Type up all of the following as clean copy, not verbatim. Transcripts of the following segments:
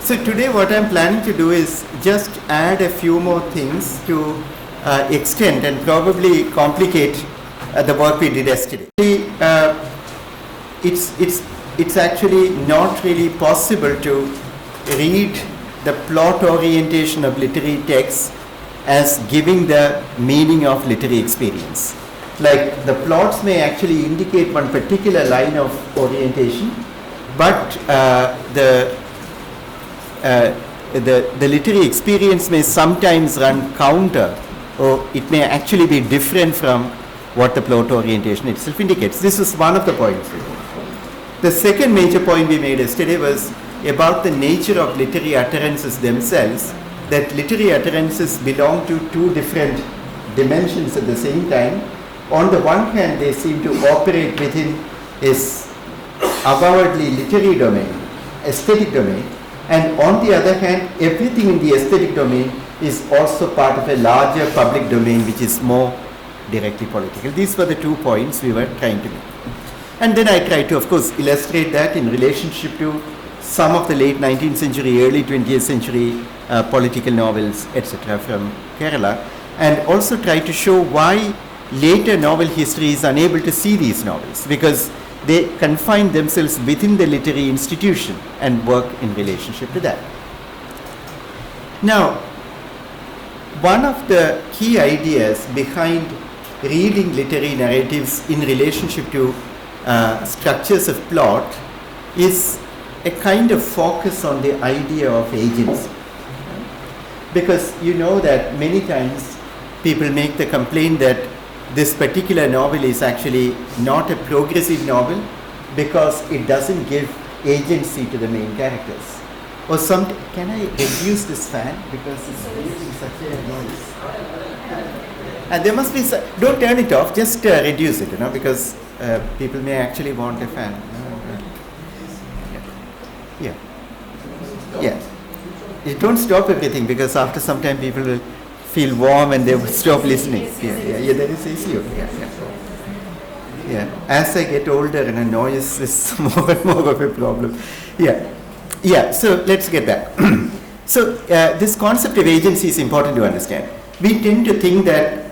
So today what I'm planning to do is just add a few more things to extend and probably complicate the work we did yesterday. It's actually not really possible to read the plot orientation of literary texts as giving the meaning of literary experience. Like the plots may actually indicate one particular line of orientation, but the literary experience may sometimes run counter, or it may actually be different from what the plot orientation itself indicates. This is one of the points. The second major point we made yesterday was about the nature of literary utterances themselves, that literary utterances belong to two different dimensions at the same time. On the one hand, they seem to operate within this avowedly literary domain, aesthetic domain, and on the other hand, everything in the aesthetic domain is also part of a larger public domain which is more directly political. These were the 2 points we were trying to make. And then I tried to, of course, illustrate that in relationship to some of the late 19th century, early 20th century political novels, etc. from Kerala, and also try to show why later novel history is unable to see these novels, because they confine themselves within the literary institution and work in relationship to that. Now, one of the key ideas behind reading literary narratives in relationship to structures of plot is a kind of focus on the idea of agency. Because you know that many times people make the complaint that this particular novel is actually not a progressive novel because it doesn't give agency to the main characters. Or can I reduce this fan because it's creating such a noise? And there must be don't turn it off, just reduce it, because people may actually want a fan. Yeah. You don't stop everything, because after some time people will feel warm and they will stop listening. Yeah, that is easy. Yeah. As I get older, and a noise is more and more of a problem. Yeah. So let's get back. So this concept of agency is important to understand. We tend to think that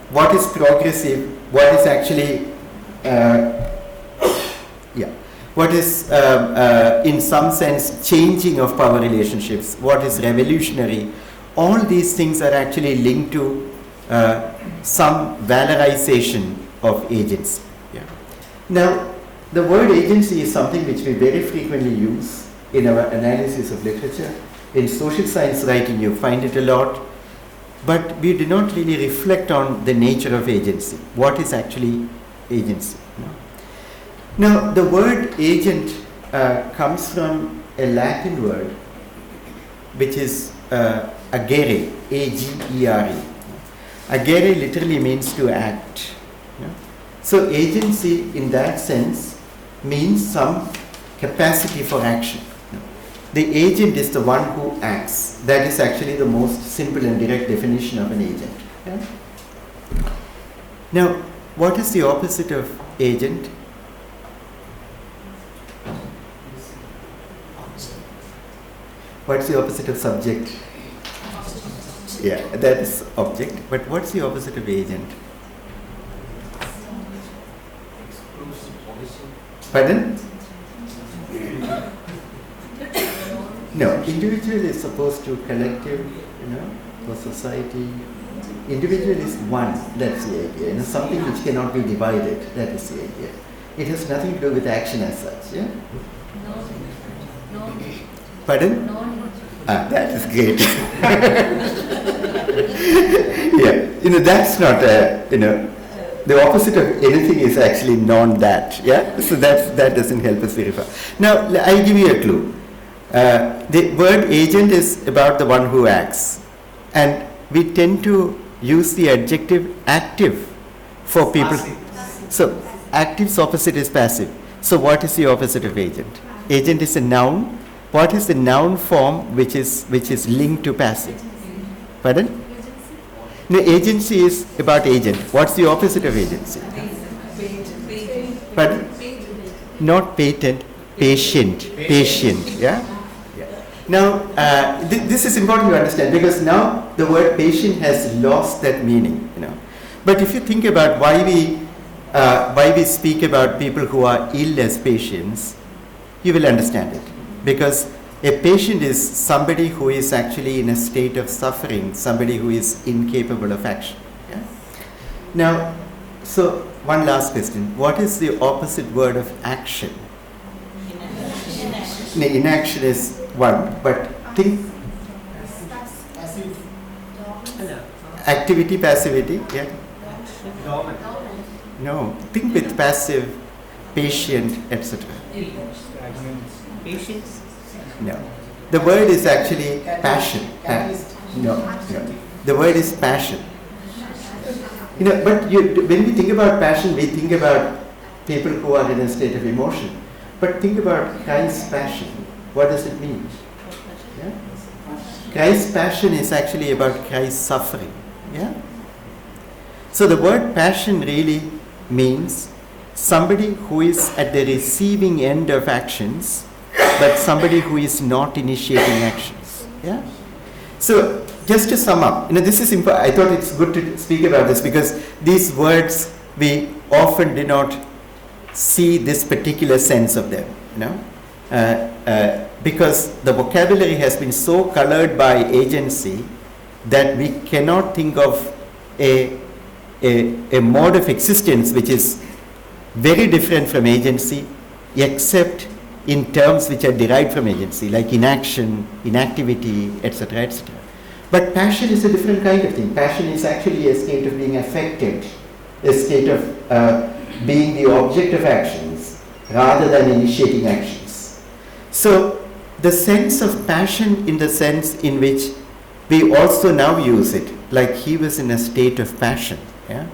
what is progressive, what is actually, what is in some sense changing of power relationships, what is revolutionary, all these things are actually linked to some valorization of agency. Now, the word agency is something which we very frequently use in our analysis of literature. In social science writing, you find it a lot, but we do not really reflect on the nature of agency. What is actually agency? Now, the word agent comes from a Latin word which is agere, A-G-E-R-E. Agere literally means to act. So agency in that sense means some capacity for action. The agent is the one who acts. That is actually the most simple and direct definition of an agent. Now, what is the opposite of agent? What's the opposite of subject? Yeah, that is object. But what's the opposite of agent? Pardon? No, individual is opposed to collective, for society. Individual is one, that's the idea. Something which cannot be divided, that is the idea. It has nothing to do with action as such, yeah? No. Pardon? No. That is great. Yeah, that's not, the opposite of anything is actually non-that, yeah? So that doesn't help us very far. Now, I'll give you a clue. The word agent is about the one who acts. And we tend to use the adjective active for people. Passive. So, active's opposite is passive. So, what is the opposite of agent? Agent is a noun. What is the noun form which is linked to passive? Pardon? No, agency is about agent. What's the opposite of agency? Pardon? Not patent, patient. Patient, yeah? Now, this is important to understand because now the word patient has lost that meaning, you know. But if you think about why we speak about people who are ill as patients, you will understand it. Because a patient is somebody who is actually in a state of suffering, somebody who is incapable of action. Yeah? Now, so one last question. What is the opposite word of action? Inaction is one, but think activity, passivity, yeah? No, think with passive, patient, etc. Patience? No. The word is actually passion. No. The word is passion. You know, but when we think about passion, we think about people who are in a state of emotion. But think about Christ's passion. What does it mean? Yeah? Christ's passion is actually about Christ's suffering. Yeah? So the word passion really means somebody who is at the receiving end of actions, but somebody who is not initiating actions. Yeah? So just to sum up, you know, this is I thought it's good to speak about this because these words we often do not see this particular sense of them, you know, because the vocabulary has been so colored by agency that we cannot think of a mode of existence which is very different from agency, except in terms which are derived from agency, like inaction, inactivity, etc., etc. But passion is a different kind of thing. Passion is actually a state of being affected, a state of being the object of actions rather than initiating actions. So the sense of passion in the sense in which we also now use it, like he was in a state of passion, yeah?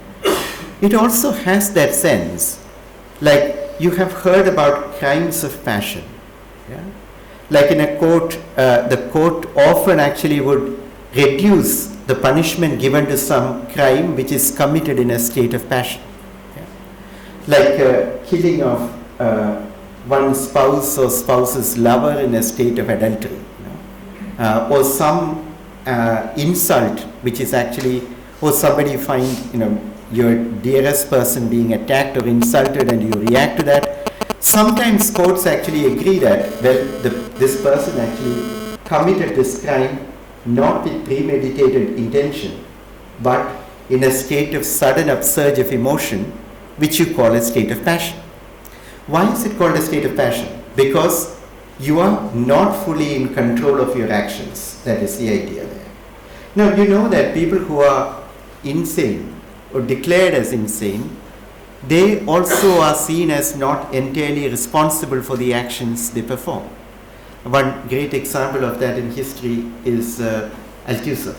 It also has that sense, like you have heard about crimes of passion. Yeah? Like in a court, the court often actually would reduce the punishment given to some crime which is committed in a state of passion. Like killing of one spouse or spouse's lover in a state of adultery, you know? Or some insult which is actually, or somebody find, you know, your dearest person being attacked or insulted and you react to that. Sometimes courts actually agree that, well, this person actually committed this crime not with premeditated intention, but in a state of sudden upsurge of emotion, which you call a state of passion. Why is it called a state of passion? Because you are not fully in control of your actions. That is the idea there. Now, you know that people who are insane or declared as insane, they also are seen as not entirely responsible for the actions they perform. One great example of that in history is Althusser.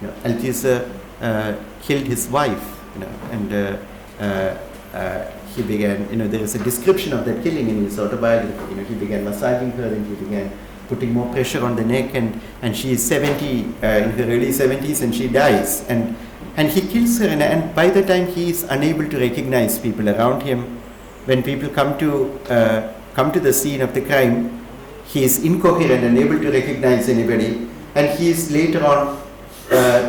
You know, Althusser killed his wife, you know, and he began, you know, there is a description of that killing in his autobiography. You know, he began massaging her and he began putting more pressure on the neck, and she is 70, in her early 70s, and she dies. And he kills her, and by the time he is unable to recognize people around him, when people come to the scene of the crime, he is incoherent, unable to recognize anybody, and he is later on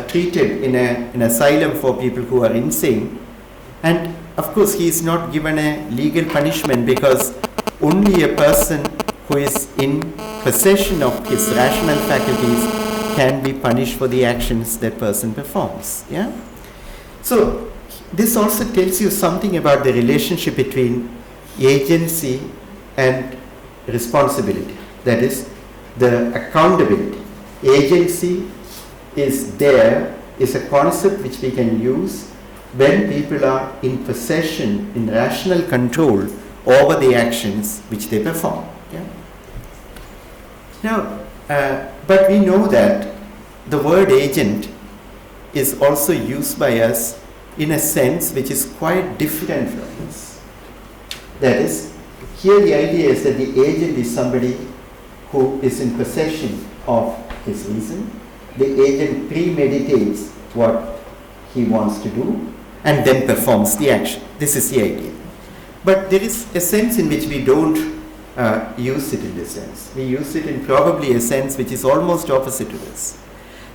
treated in an asylum for people who are insane. And of course, he is not given a legal punishment because only a person who is in possession of his rational faculties can be punished for the actions that person performs. Yeah? So this also tells you something about the relationship between agency and responsibility. That is, the accountability. Agency is a concept which we can use when people are in possession, in rational control over the actions which they perform. Yeah? Now, but we know that the word agent is also used by us in a sense which is quite different from this. That is, here the idea is that the agent is somebody who is in possession of his reason. The agent premeditates what he wants to do and then performs the action. This is the idea. But there is a sense in which we don't use it in this sense. We use it in probably a sense which is almost opposite to this.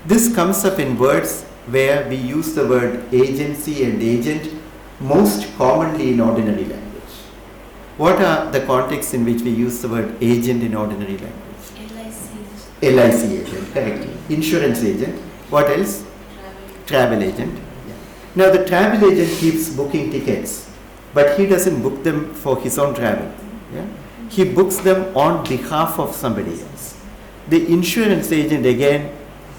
This comes up in words where we use the word agency and agent most commonly in ordinary language. What are the contexts in which we use the word agent in ordinary language? LIC agent, correct. Insurance agent. What else? Travel agent. Yeah. Now the travel agent keeps booking tickets, but he doesn't book them for his own travel. Yeah? He books them on behalf of somebody else. The insurance agent again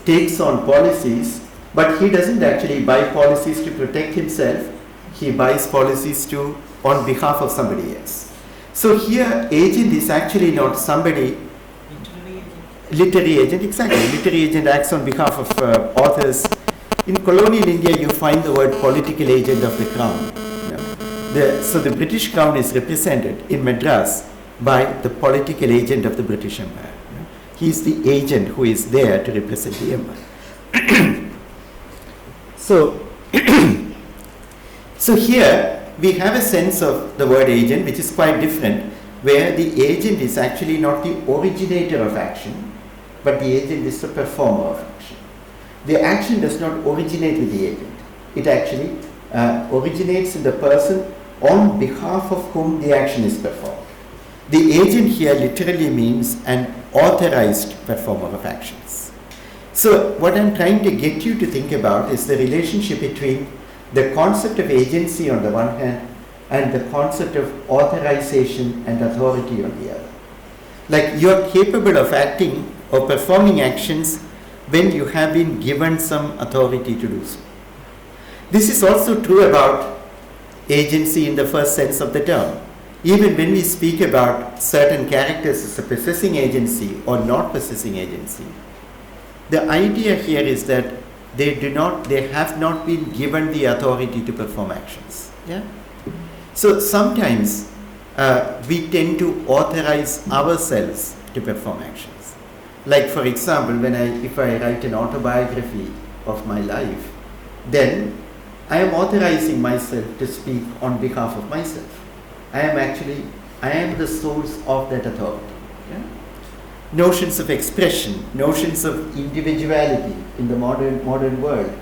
takes on policies, but he doesn't actually buy policies to protect himself. He buys policies on behalf of somebody else. So here agent is actually not somebody. Literary agent, exactly. Literary agent acts on behalf of authors. In colonial India, you find the word political agent of the crown. So the British crown is represented in Madras by the political agent of the British Empire. He is the agent who is there to represent the empire. So here we have a sense of the word agent which is quite different, where the agent is actually not the originator of action, but the agent is the performer of action. The action does not originate with the agent. It actually originates in the person on behalf of whom the action is performed. The agent here literally means an authorized performer of actions. So what I'm trying to get you to think about is the relationship between the concept of agency on the one hand and the concept of authorization and authority on the other. Like you're capable of acting or performing actions when you have been given some authority to do so. This is also true about agency in the first sense of the term. Even when we speak about certain characters as possessing agency or not possessing agency, the idea here is that they have not been given the authority to perform actions. Yeah? So sometimes we tend to authorize ourselves to perform actions. Like for example, if I write an autobiography of my life, then I am authorizing myself to speak on behalf of myself. I am the source of that authority. Yeah? Notions of expression, notions of individuality in the modern world,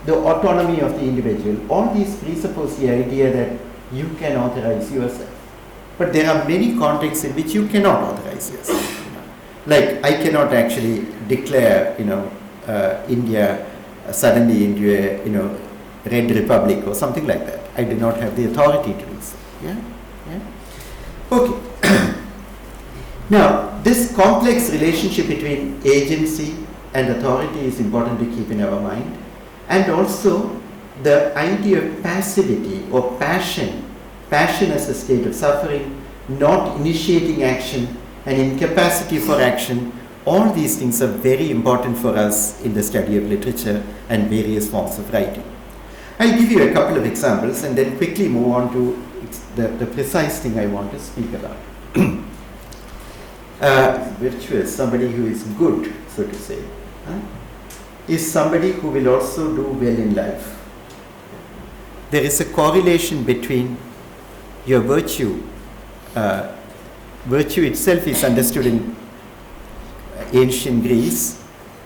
the autonomy of the individual, all these presuppose the idea that you can authorize yourself. But there are many contexts in which you cannot authorize yourself. Like I cannot actually declare, India suddenly into a, Red Republic or something like that. I do not have the authority to do so. Yeah? Okay. Now, this complex relationship between agency and authority is important to keep in our mind, and also the idea of passivity or passion as a state of suffering, not initiating action, and incapacity for action. All these things are very important for us in the study of literature and various forms of writing. I'll give you a couple of examples and then quickly move on to the precise thing I want to speak about. Virtuous, somebody who is good, so to say, is somebody who will also do well in life. There is a correlation between your virtue. Virtue itself is understood in ancient Greece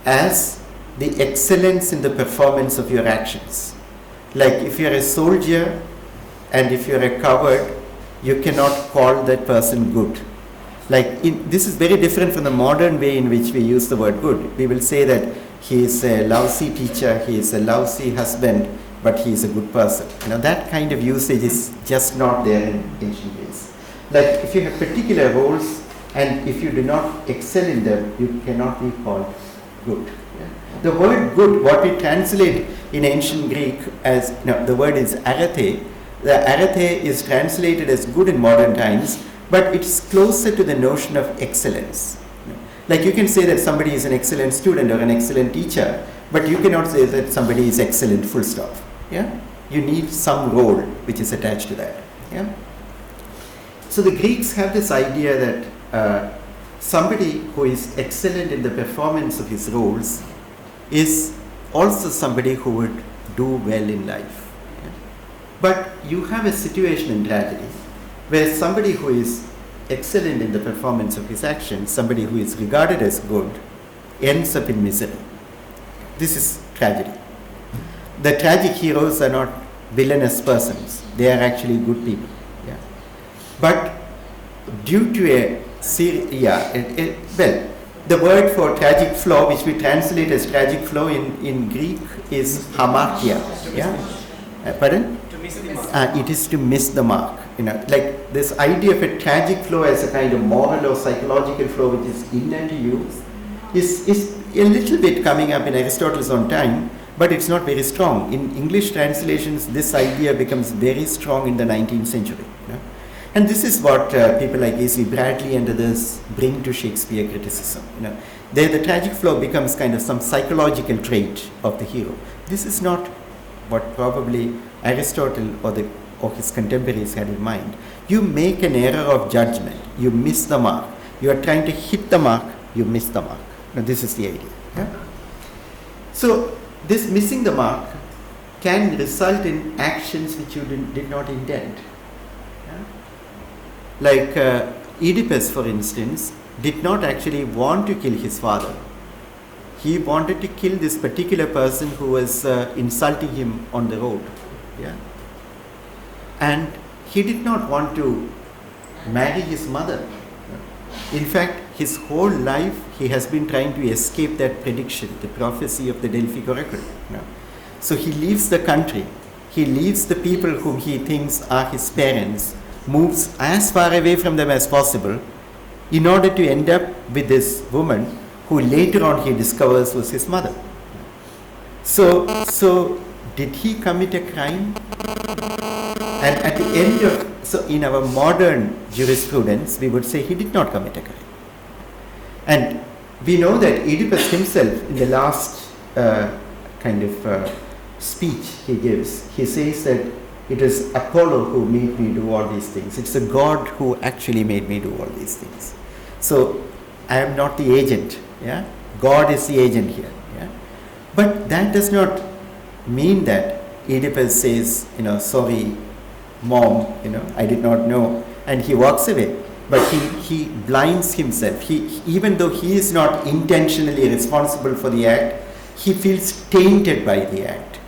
as the excellence in the performance of your actions. Like if you're a soldier and if you're a coward, you cannot call that person good. This is very different from the modern way in which we use the word good. We will say that he is a lousy teacher, he is a lousy husband, but he is a good person. That kind of usage is just not there in ancient Greece. Like if you have particular roles and if you do not excel in them, you cannot be called good. The word good, what we translate in ancient Greek as, the word is arete. The arete is translated as good in modern times, but it's closer to the notion of excellence. Like you can say that somebody is an excellent student or an excellent teacher, but you cannot say that somebody is excellent full stop. Yeah? You need some role which is attached to that. Yeah? So the Greeks have this idea that somebody who is excellent in the performance of his roles is also somebody who would do well in life. Yeah? But you have a situation in tragedy where somebody who is excellent in the performance of his actions, somebody who is regarded as good, ends up in misery. This is tragedy. The tragic heroes are not villainous persons. They are actually good people. Yeah. But due to well, the word for tragic flaw, which we translate as tragic flaw in Greek, is hamartia. Yeah. Pardon? To miss the mark. It is to miss the mark. Like this idea of a tragic flaw as a kind of moral or psychological flaw which is inner to you is a little bit coming up in Aristotle's own time, but it's not very strong. In English translations, this idea becomes very strong in the 19th century. And this is what people like A.C. Bradley and others bring to Shakespeare criticism. There the tragic flaw becomes kind of some psychological trait of the hero. This is not what probably Aristotle or his contemporaries had in mind. You make an error of judgment. You miss the mark. You are trying to hit the mark. You miss the mark. Now this is the idea. Yeah? So this missing the mark can result in actions which you did not intend. Yeah? Like Oedipus, for instance, did not actually want to kill his father. He wanted to kill this particular person who was insulting him on the road. Yeah? And he did not want to marry his mother. In fact, his whole life he has been trying to escape that prediction, the prophecy of the Delphic oracle. So he leaves the country, he leaves the people whom he thinks are his parents, moves as far away from them as possible in order to end up with this woman who later on he discovers was his mother. So did he commit a crime? And at the end of, so in our modern jurisprudence, we would say he did not commit a crime. And we know that Oedipus himself, in the last speech he gives, he says that it is Apollo who made me do all these things. It's a God who actually made me do all these things. So I am not the agent. Yeah, God is the agent here. Yeah, but that does not mean that Oedipus says, sorry, mom, I did not know, and he walks away. But he blinds himself. Even though he is not intentionally responsible for the act, he feels tainted by the act.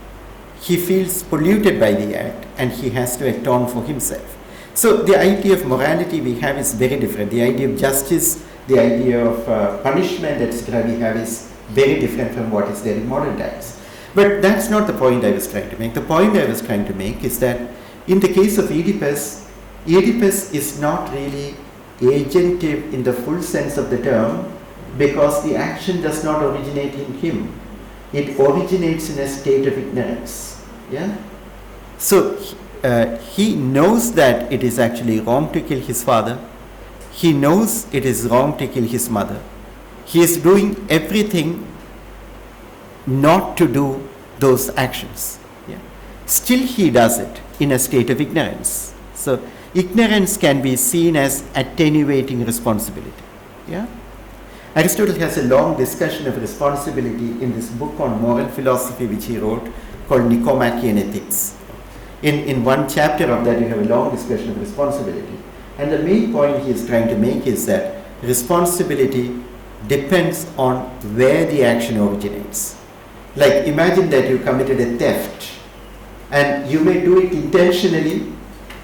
He feels polluted by the act, and he has to atone for himself. So the idea of morality we have is very different. The idea of justice, the idea of punishment, etc. we have is very different from what is there in modern times. But that's not the point I was trying to make. The point I was trying to make is that in the case of Oedipus, Oedipus is not really agentive in the full sense of the term because the action does not originate in him. It originates in a state of ignorance. Yeah? So he knows that it is actually wrong to kill his father. He knows it is wrong to kill his mother. He is doing everything not to do those actions. Yeah? Still he does it in a state of ignorance. So ignorance can be seen as attenuating responsibility. Yeah? Aristotle has a long discussion of responsibility in this book on moral philosophy which he wrote called Nicomachean Ethics. In one chapter of that you have a long discussion of responsibility. And the main point he is trying to make is that responsibility depends on where the action originates. Like imagine that you committed a theft and you may do it intentionally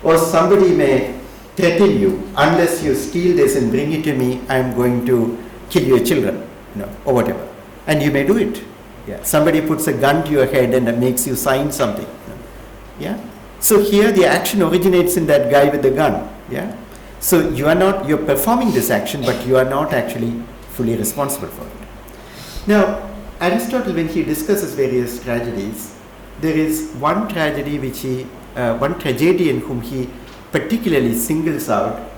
or somebody may threaten you, unless you steal this and bring it to me, I am going to kill your children, or whatever. And you may do it. Yeah. Somebody puts a gun to your head and makes you sign something. Yeah. So here the action originates in that guy with the gun. Yeah. So you're performing this action, but you are not actually fully responsible for it. Now, Aristotle, when he discusses various tragedies, there is one tragedy which one tragedian whom he particularly singles out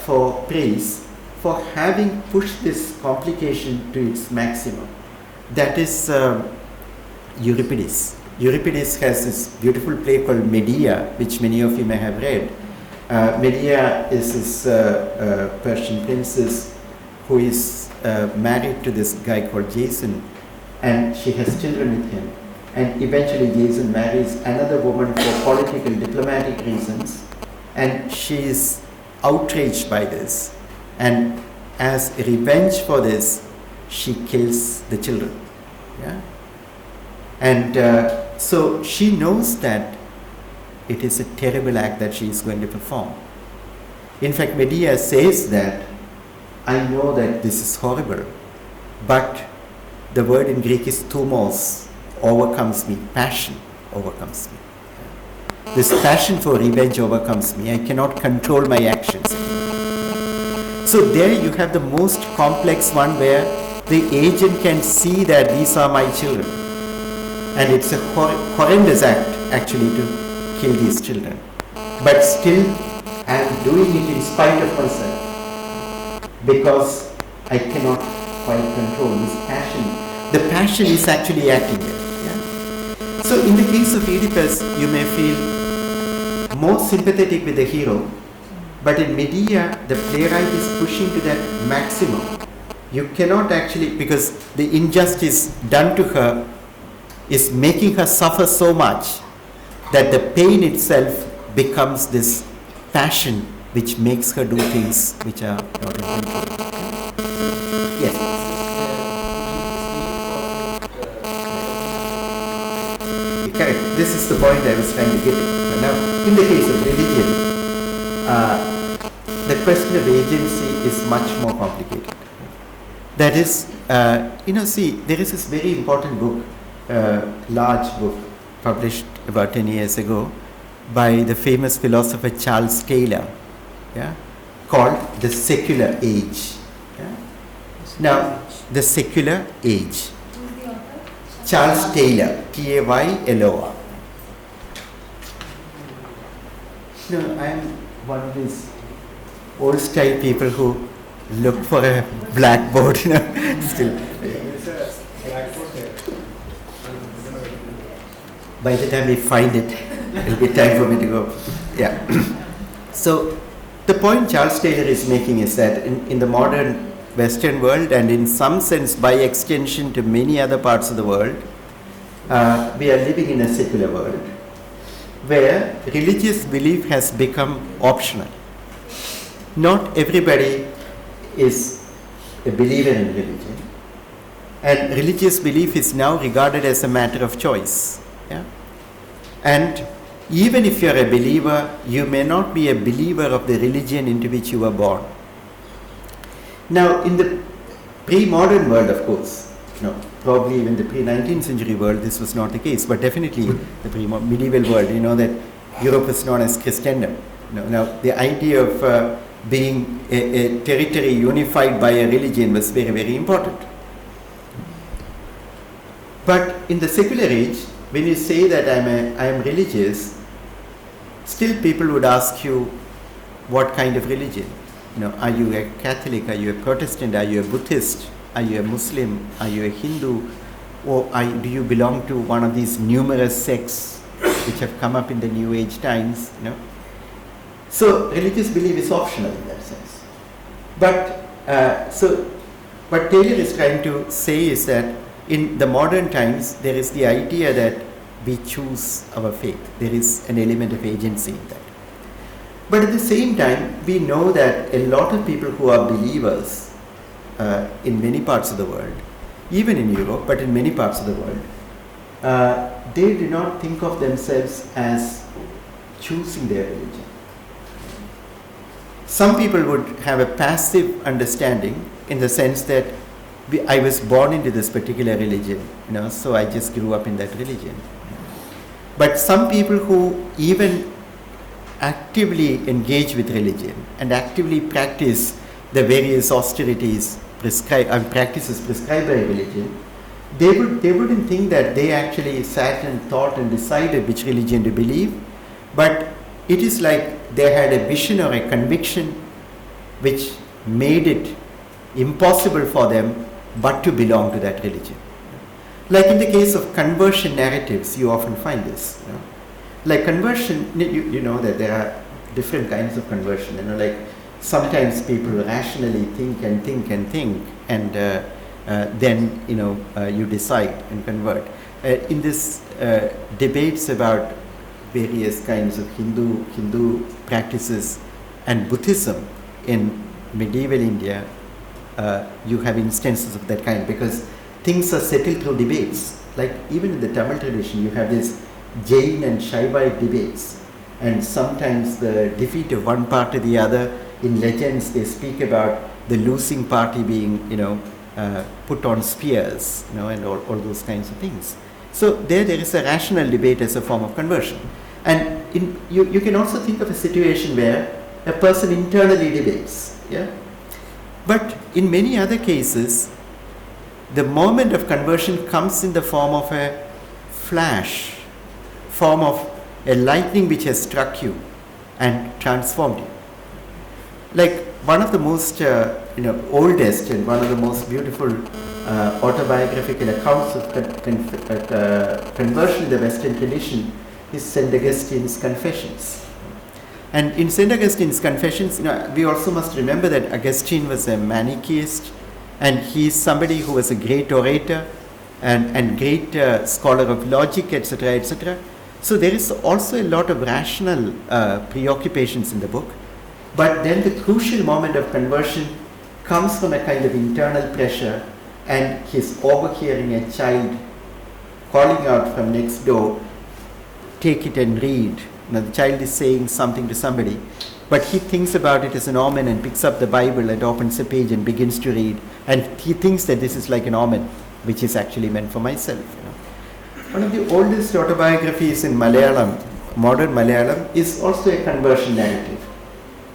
for praise for having pushed this complication to its maximum. That is Euripides. Euripides has this beautiful play called Medea, which many of you may have read. Medea is this Persian princess who is married to this guy called Jason, and she has children with him. And eventually Jason marries another woman for political, diplomatic reasons, and she is outraged by this, and as revenge for this, she kills the children. Yeah? And so she knows that it is a terrible act that she is going to perform. In fact, Medea says that, I know that this is horrible, but the word in Greek is thumos, overcomes me, passion overcomes me. This passion for revenge overcomes me. I cannot control my actions. So there you have the most complex one where the agent can see that these are my children. And it's a horrendous act actually to kill these children. But still I am doing it in spite of myself because I cannot quite control this passion. The passion is actually acting there. Yeah? So in the case of Oedipus, you may feel more sympathetic with the hero, but in Medea, the playwright is pushing to that maximum. You cannot actually, because the injustice done to her is making her suffer so much that the pain itself becomes this passion which makes her do things which are not in control. Yes. Correct. This is the point I was trying to get at. Now, in the case of religion, the question of agency is much more complicated. That is, see, there is this very important book, large book, published about 10 years ago by the famous philosopher Charles Taylor, yeah, called The Secular Age. Yeah? Now, The Secular Age. Charles Taylor, Taylor. No, I am one of these old style people who look for a blackboard. Still. By the time we find it, it will be time for me to go. Yeah. So the point Charles Taylor is making is that in the modern Western world, and in some sense by extension to many other parts of the world, we are living in a secular world where religious belief has become optional. Not everybody is a believer in religion, and religious belief is now regarded as a matter of choice. Yeah? And even if you are a believer, you may not be a believer of the religion into which you were born. Now, in the pre-modern world, of course, probably even the pre-19th century world, this was not the case, but definitely the pre-medieval world, that Europe was known as Christendom. Now, the idea of being a territory unified by a religion was very, very important. But in the secular age, when you say that I am religious, still people would ask you, what kind of religion? Are you a Catholic? Are you a Protestant? Are you a Buddhist? Are you a Muslim? Are you a Hindu? Or do you belong to one of these numerous sects which have come up in the New Age times? So religious belief is optional in that sense. But what Taylor is trying to say is that in the modern times, there is the idea that we choose our faith. There is an element of agency in that. But at the same time, we know that a lot of people who are believers in many parts of the world, even in Europe, but in many parts of the world, they do not think of themselves as choosing their religion. Some people would have a passive understanding in the sense that I was born into this particular religion, so I just grew up in that religion. But some people who even actively engage with religion and actively practice the various austerities practices prescribed by religion, they wouldn't think that they actually sat and thought and decided which religion to believe, but it is like they had a vision or a conviction which made it impossible for them but to belong to that religion. Like in the case of conversion narratives, you often find this. Like conversion, you know that there are different kinds of conversion. Like sometimes people rationally think, and then you decide and convert. In this debates about various kinds of Hindu practices and Buddhism in medieval India, you have instances of that kind, because things are settled through debates. Like even in the Tamil tradition, you have this Jain and Shaivite debates, and sometimes the defeat of one party or the other, in legends they speak about the losing party being, put on spears, and all those kinds of things. So there is a rational debate as a form of conversion. And you can also think of a situation where a person internally debates. Yeah? But in many other cases, the moment of conversion comes in the form of a flash, form of a lightning which has struck you and transformed you. Like one of the most oldest and one of the most beautiful autobiographical accounts of conversion in the Western tradition is St. Augustine's Confessions. And in St. Augustine's Confessions, we also must remember that Augustine was a Manichaeist, and he is somebody who was a great orator and great scholar of logic, etc., etc. So there is also a lot of rational preoccupations in the book. But then the crucial moment of conversion comes from a kind of internal pressure, and he's overhearing a child calling out from next door, "Take it and read." Now the child is saying something to somebody, but he thinks about it as an omen and picks up the Bible and opens a page and begins to read. And he thinks that this is like an omen, which is actually meant for myself. One of the oldest autobiographies in Malayalam, modern Malayalam, is also a conversion narrative,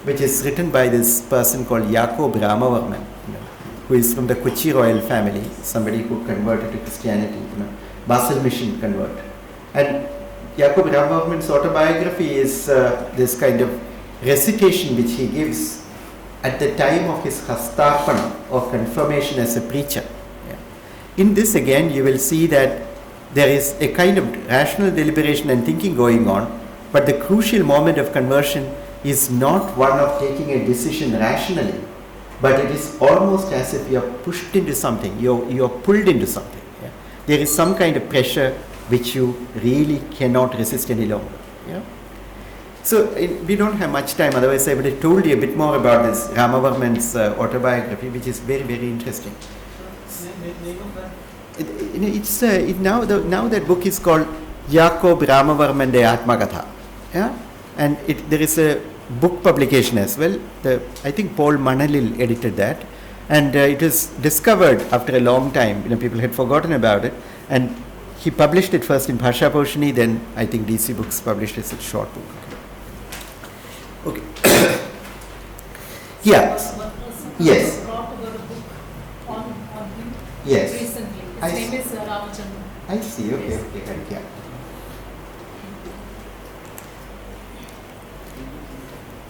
which is written by this person called Yakob Ramavarman, who is from the Kochi royal family, somebody who converted to Christianity, Basel mission convert. And Yakob Ramavarman's autobiography is this kind of recitation which he gives at the time of his hastapana, or confirmation as a preacher. Yeah. In this again, you will see that there is a kind of rational deliberation and thinking going on, but the crucial moment of conversion is not one of taking a decision rationally, but it is almost as if you are pushed into something, you are pulled into something. Yeah? There is some kind of pressure which you really cannot resist any longer. Yeah? So we don't have much time, otherwise I would have told you a bit more about this Ramavarman's autobiography, which is very, very interesting. Now that book is called Yakob Ramavarman de Atmagatha. Yeah? And there is a book publication as well. I think Paul Manalil edited that, and it was discovered after a long time. People had forgotten about it, and he published it first in Bhasha Poshini, then I think DC Books published it as a short book. Okay. Yeah. Yes. Yes. Recently. His name is Ramachandran. I see. Okay. Okay. Yeah.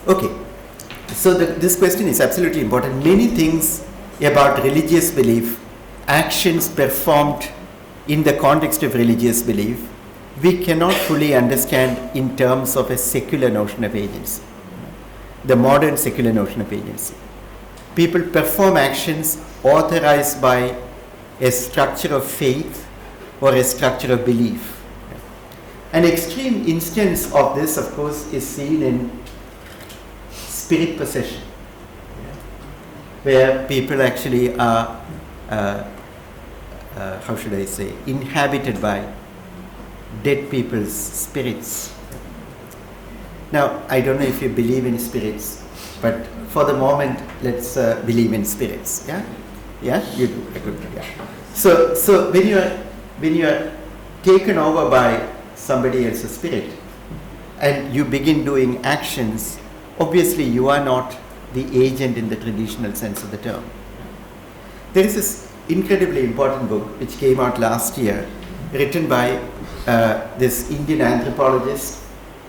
Okay, so this question is absolutely important. Many things about religious belief, actions performed in the context of religious belief, we cannot fully understand in terms of a secular notion of agency, the modern secular notion of agency. People perform actions authorized by a structure of faith or a structure of belief. An extreme instance of this, of course, is seen in spirit possession, where people actually are, inhabited by dead people's spirits. Now, I don't know if you believe in spirits, but for the moment, let's believe in spirits. Yeah, yeah, you do. Good. Yeah. So when you are taken over by somebody else's spirit, and you begin doing actions, obviously you are not the agent in the traditional sense of the term. There is this incredibly important book which came out last year, written by this Indian anthropologist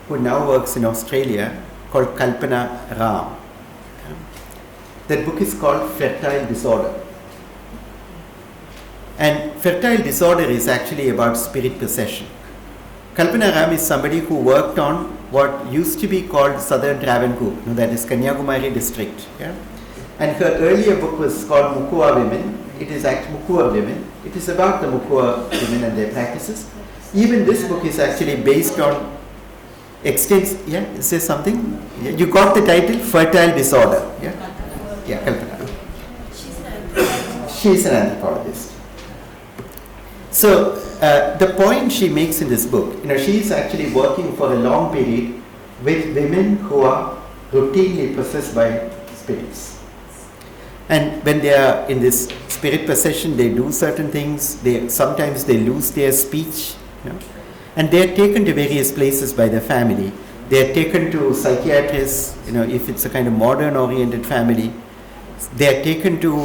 who now works in Australia, called Kalpana Ram. That book is called Fertile Disorder. And fertile disorder is actually about spirit possession. Kalpana Ram is somebody who worked on what used to be called Southern Travancore, that is Kanyakumari district. Yeah? And her earlier book was called Mukua Women. It is actually Mukua Women. It is about the Mukua women and their practices. Even this book is actually based on Yeah, is there something? Yeah, you got the title, Fertile Disorder. Yeah, yeah, Kalpana. She's an anthropologist. So the point she makes in this book, she's actually working for a long period with women who are routinely possessed by spirits. And when they are in this spirit possession, they do certain things. Sometimes they lose their speech, and they are taken to various places by their family. They are taken to psychiatrists, if it's a kind of modern-oriented family. They are taken to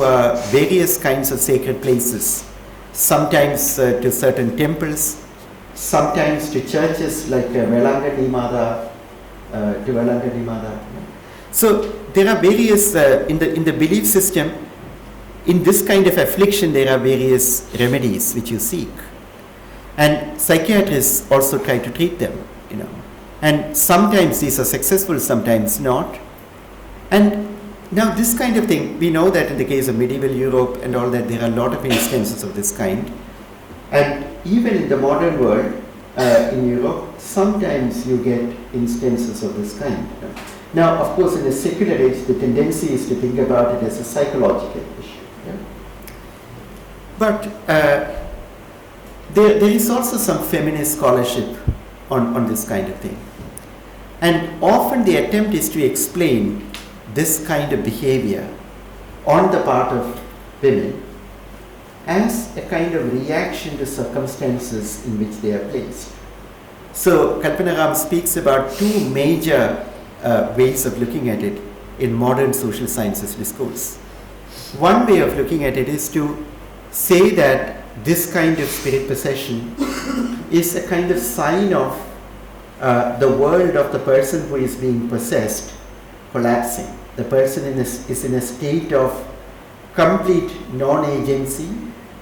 various kinds of sacred places, sometimes to certain temples, sometimes to churches like Velangadi Mada, to Velangadi Mada. So there are various, in the belief system, in this kind of affliction, there are various remedies which you seek. And psychiatrists also try to treat them, And sometimes these are successful, sometimes not. And now this kind of thing, we know that in the case of medieval Europe and all that, there are a lot of instances of this kind. And even in the modern world, in Europe, sometimes you get instances of this kind. Now, of course, in a secular age, the tendency is to think about it as a psychological issue. Yeah? But there is also some feminist scholarship on this kind of thing. And often the attempt is to explain this kind of behavior on the part of women as a kind of reaction to circumstances in which they are placed. So Kalpana Ram speaks about two major ways of looking at it in modern social sciences discourse. One way of looking at it is to say that this kind of spirit possession is a kind of sign of the world of the person who is being possessed collapsing. The person is in a state of complete non-agency,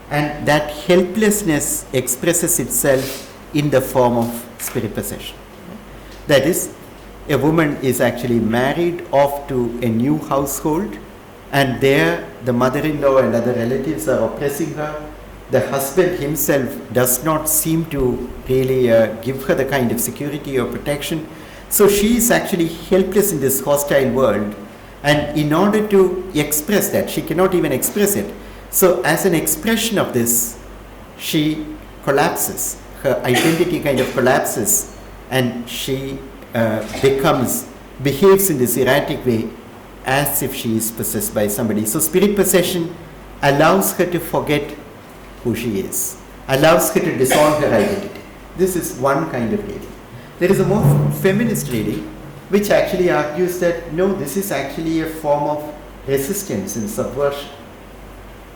and that helplessness expresses itself in the form of spirit possession. That is, a woman is actually married off to a new household, and there the mother-in-law and other relatives are oppressing her. The husband himself does not seem to really give her the kind of security or protection. So she is actually helpless in this hostile world, and in order to express that, she cannot even express it. So as an expression of this, she collapses. Her identity kind of collapses, and she behaves in this erratic way as if she is possessed by somebody. So spirit possession allows her to forget who she is, allows her to disown her identity. This is one kind of reading. There is a more feminist reading which actually argues that no, this is actually a form of resistance and subversion.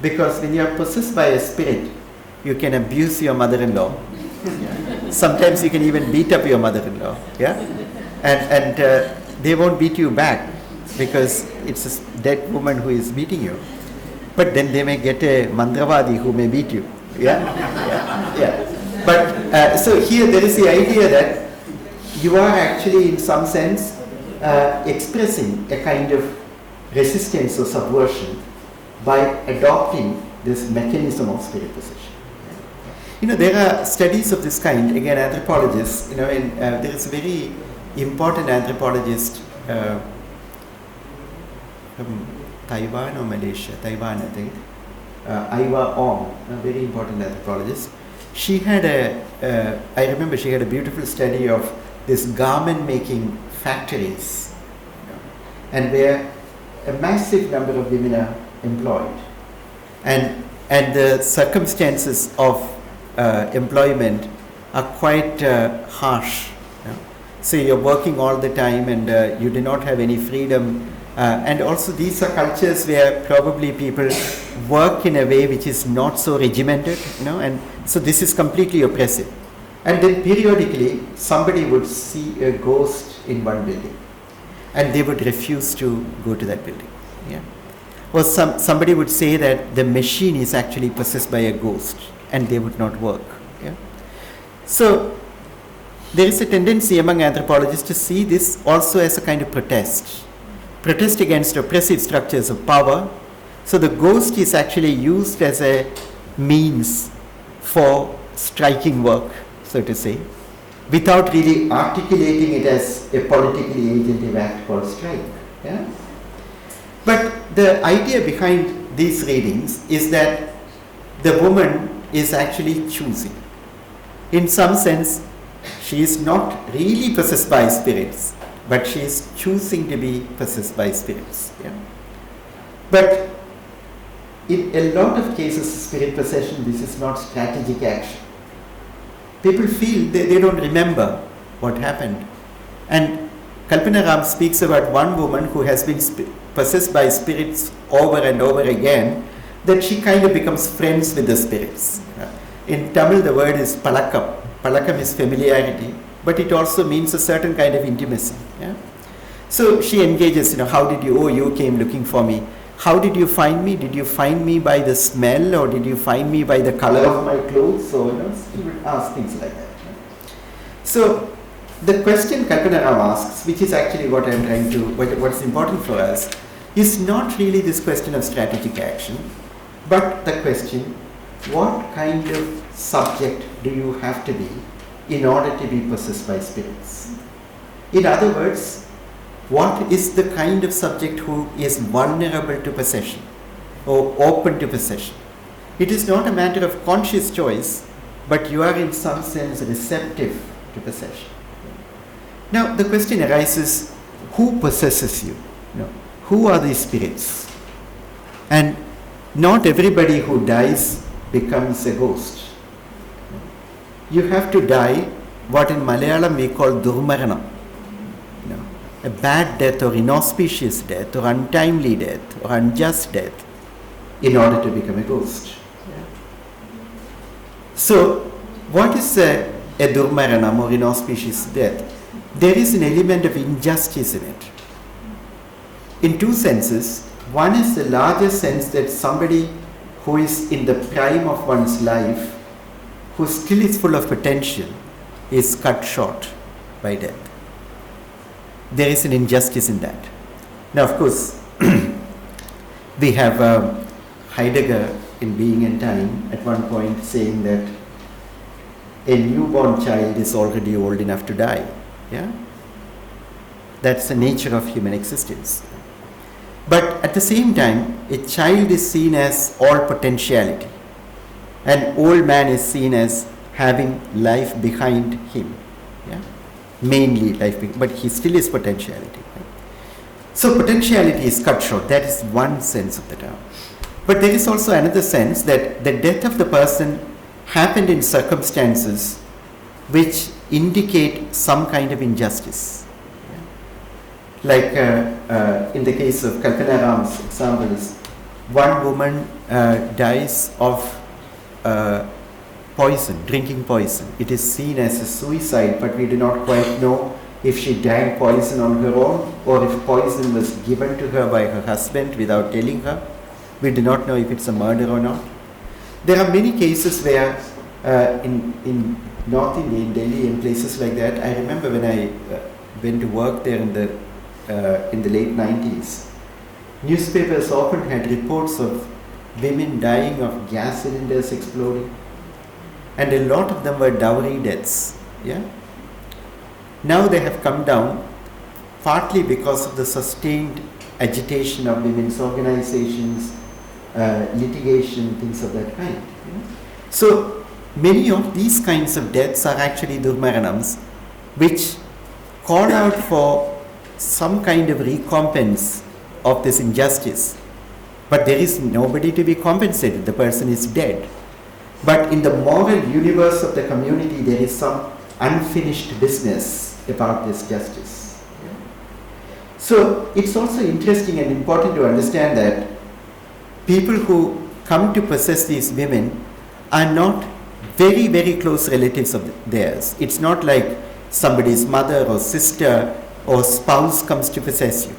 Because when you are possessed by a spirit, you can abuse your mother-in-law. Sometimes you can even beat up your mother-in-law. Yeah? And they won't beat you back because it's a dead woman who is beating you. But then they may get a mandravadi who may beat you. Yeah? Yeah. But so here there is the idea that you are actually in some sense expressing a kind of resistance or subversion by adopting this mechanism of spirit possession. There are studies of this kind, again anthropologists, and there is a very important anthropologist from Taiwan or Malaysia, Taiwan I think, Iwa Ong, a very important anthropologist. She had I remember she had a beautiful study of this garment making factories, and where a massive number of women are employed, and the circumstances of employment are quite harsh. So you're working all the time, and you do not have any freedom. And also these are cultures where probably people work in a way which is not so regimented, and so this is completely oppressive. And then periodically somebody would see a ghost in one building, and they would refuse to go to that building. Yeah. Or somebody would say that the machine is actually possessed by a ghost, and they would not work. Yeah. So there is a tendency among anthropologists to see this also as a kind of protest against oppressive structures of power. So the ghost is actually used as a means for striking work, so to say. without really articulating it as a politically agentive act called strike. Yeah? But the idea behind these readings is that the woman is actually choosing. In some sense, she is not really possessed by spirits, but she is choosing to be possessed by spirits. Yeah? But in a lot of cases, spirit possession, this is not strategic action. People feel they don't remember what happened. And Kalpana Ram speaks about one woman who has been possessed by spirits over and over again, that she kind of becomes friends with the spirits. In Tamil, the word is palakam. Palakam is familiarity, but it also means a certain kind of intimacy. Yeah? So she engages, how did you, you came looking for me. How did you find me? Did you find me by the smell, or did you find me by the color of my clothes? So, she would ask things like that. So, the question Kalpana Ram asks, which is actually what I'm trying to, what's important for us, is not really this question of strategic action, but the question, what kind of subject do you have to be in order to be possessed by spirits? In other words, what is the kind of subject who is vulnerable to possession or open to possession? It is not a matter of conscious choice, but you are in some sense receptive to possession. Now the question arises, who possesses you? Who are these spirits? And not everybody who dies becomes a ghost. You have to die what in Malayalam we call durmaranam. A bad death or inauspicious death or untimely death or unjust death in order to become a ghost. So, what is a durmaranam or inauspicious death? There is an element of injustice in it. In two senses. One is the larger sense that somebody who is in the prime of one's life, who still is full of potential, is cut short by death. There is an injustice in that. Now, of course, we have Heidegger in Being and Time at one point saying that a newborn child is already old enough to die. Yeah? That's the nature of human existence. But at the same time, a child is seen as all potentiality. An old man is seen as having life behind him. Yeah? Mainly life, but he still is potentiality. Right? So potentiality is cut short. That is one sense of the term. But there is also another sense that the death of the person happened in circumstances which indicate some kind of injustice. Like in the case of Kalpana Ram's examples, one woman dies of poison, drinking poison. It is seen as a suicide, but we do not quite know if she drank poison on her own or if poison was given to her by her husband without telling her. We do not know if it's a murder or not. There are many cases where in North India, in Delhi and places like that, I remember when I went to work there in the late 90s, newspapers often had reports of women dying of gas cylinders exploding, and a lot of them were dowry deaths. Yeah? Now they have come down partly because of the sustained agitation of women's organizations, litigation, things of that kind. Yeah? So many of these kinds of deaths are actually durmaranams, which call out for some kind of recompense of this injustice. But there is nobody to be compensated. The person is dead. But in the moral universe of the community, there is some unfinished business about this justice. Yeah? So it's also interesting and important to understand that people who come to possess these women are not very, very close relatives of theirs. It's not like somebody's mother or sister or spouse comes to possess you.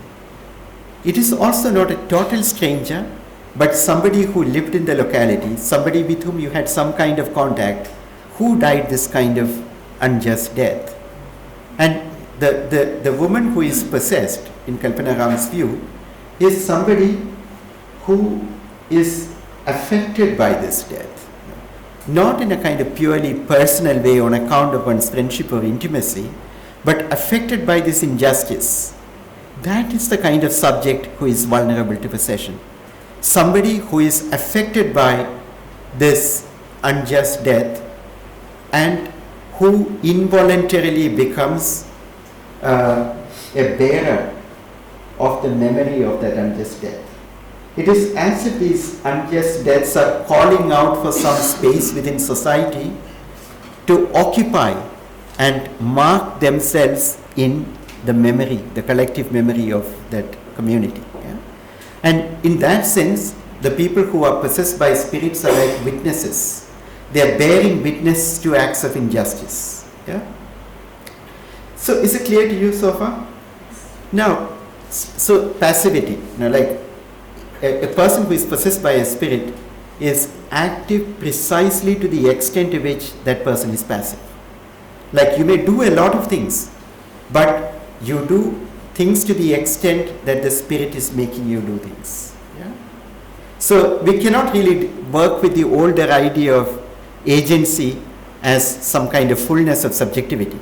It is also not a total stranger, but somebody who lived in the locality, somebody with whom you had some kind of contact, who died this kind of unjust death. And the woman who is possessed, in Kalpana Ram's view, is somebody who is affected by this death. not in a kind of purely personal way on account of one's friendship or intimacy, but affected by this injustice. That is the kind of subject who is vulnerable to possession. Somebody who is affected by this unjust death and who involuntarily becomes a bearer of the memory of that unjust death. It is as if these unjust deaths are calling out for some space within society to occupy and mark themselves in the memory, the collective memory of that community. Yeah? And in that sense, the people who are possessed by spirits are like witnesses. They are bearing witness to acts of injustice. Yeah? So is it clear to you so far? Now, so passivity, like a person who is possessed by a spirit is active precisely to the extent to which that person is passive. Like you may do a lot of things, but you do things to the extent that the spirit is making you do things. Yeah? So we cannot really work with the older idea of agency as some kind of fullness of subjectivity.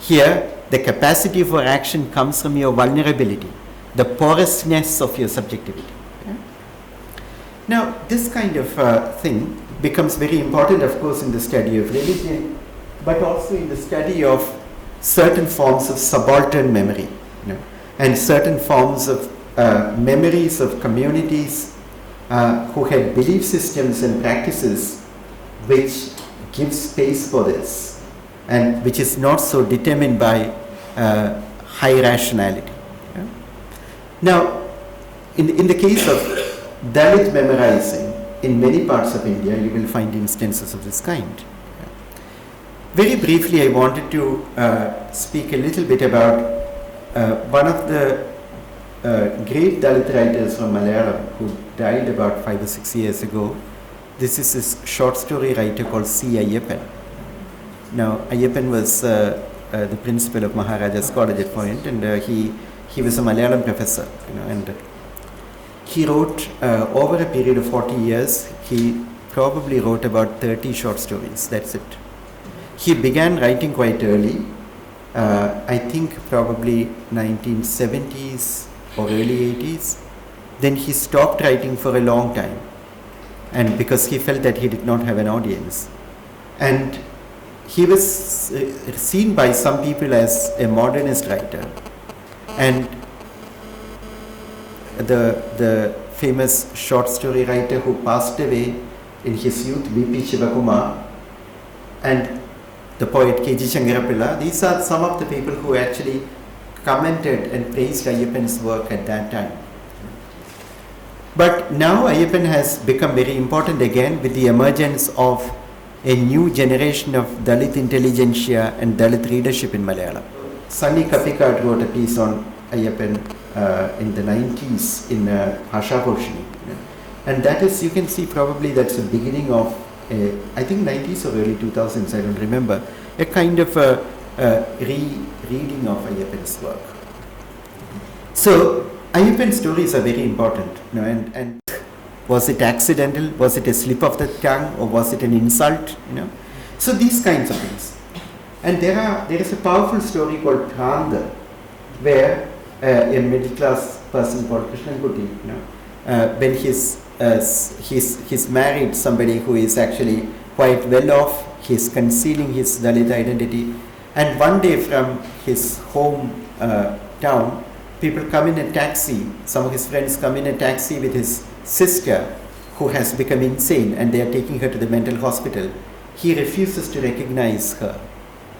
Here, the capacity for action comes from your vulnerability, the porousness of your subjectivity. Yeah? Now, this kind of thing becomes very important, of course, in the study of religion, but also in the study of certain forms of subaltern memory, and certain forms of memories of communities who had belief systems and practices which give space for this and which is not so determined by high rationality. Yeah? Now, in the case of Dalit memorizing, in many parts of India, you will find instances of this kind. Very briefly, I wanted to speak a little bit about one of the great Dalit writers from Malayalam who died about 5 or 6 years ago. This is this short story writer called C. Ayyappan. Now, Ayyappan was the principal of Maharaja's College at Point, and he was a Malayalam professor, and he wrote over a period of 40 years, he probably wrote about 30 short stories, that's it. He began writing quite early, I think probably 1970s or early 80s. Then he stopped writing for a long time, and because he felt that he did not have an audience. And he was seen by some people as a modernist writer. And the famous short story writer who passed away in his youth, V.P. Shivakumar, and the poet K.G. Shankarapilla, these are some of the people who actually commented and praised Ayyappan's work at that time. But now Ayyappan has become very important again with the emergence of a new generation of Dalit intelligentsia and Dalit readership in Malayalam. Sunny Kapikad wrote a piece on Ayyappan in the 90s in Bhasha Poshini. And that is, you can see probably that's the beginning of I think 90s or early 2000s, I don't remember, a kind of reading of Ayyappan's work. So Ayyappan's stories are very important, and was it accidental, was it a slip of the tongue, or was it an insult, So these kinds of things. And there is a powerful story called Pranda, where a middle class person called Krishnankuti, when he's married somebody who is actually quite well off, he's concealing his Dalit identity, and one day from his home town, people come in a taxi, some of his friends come in a taxi with his sister who has become insane, and they are taking her to the mental hospital. He refuses to recognize her,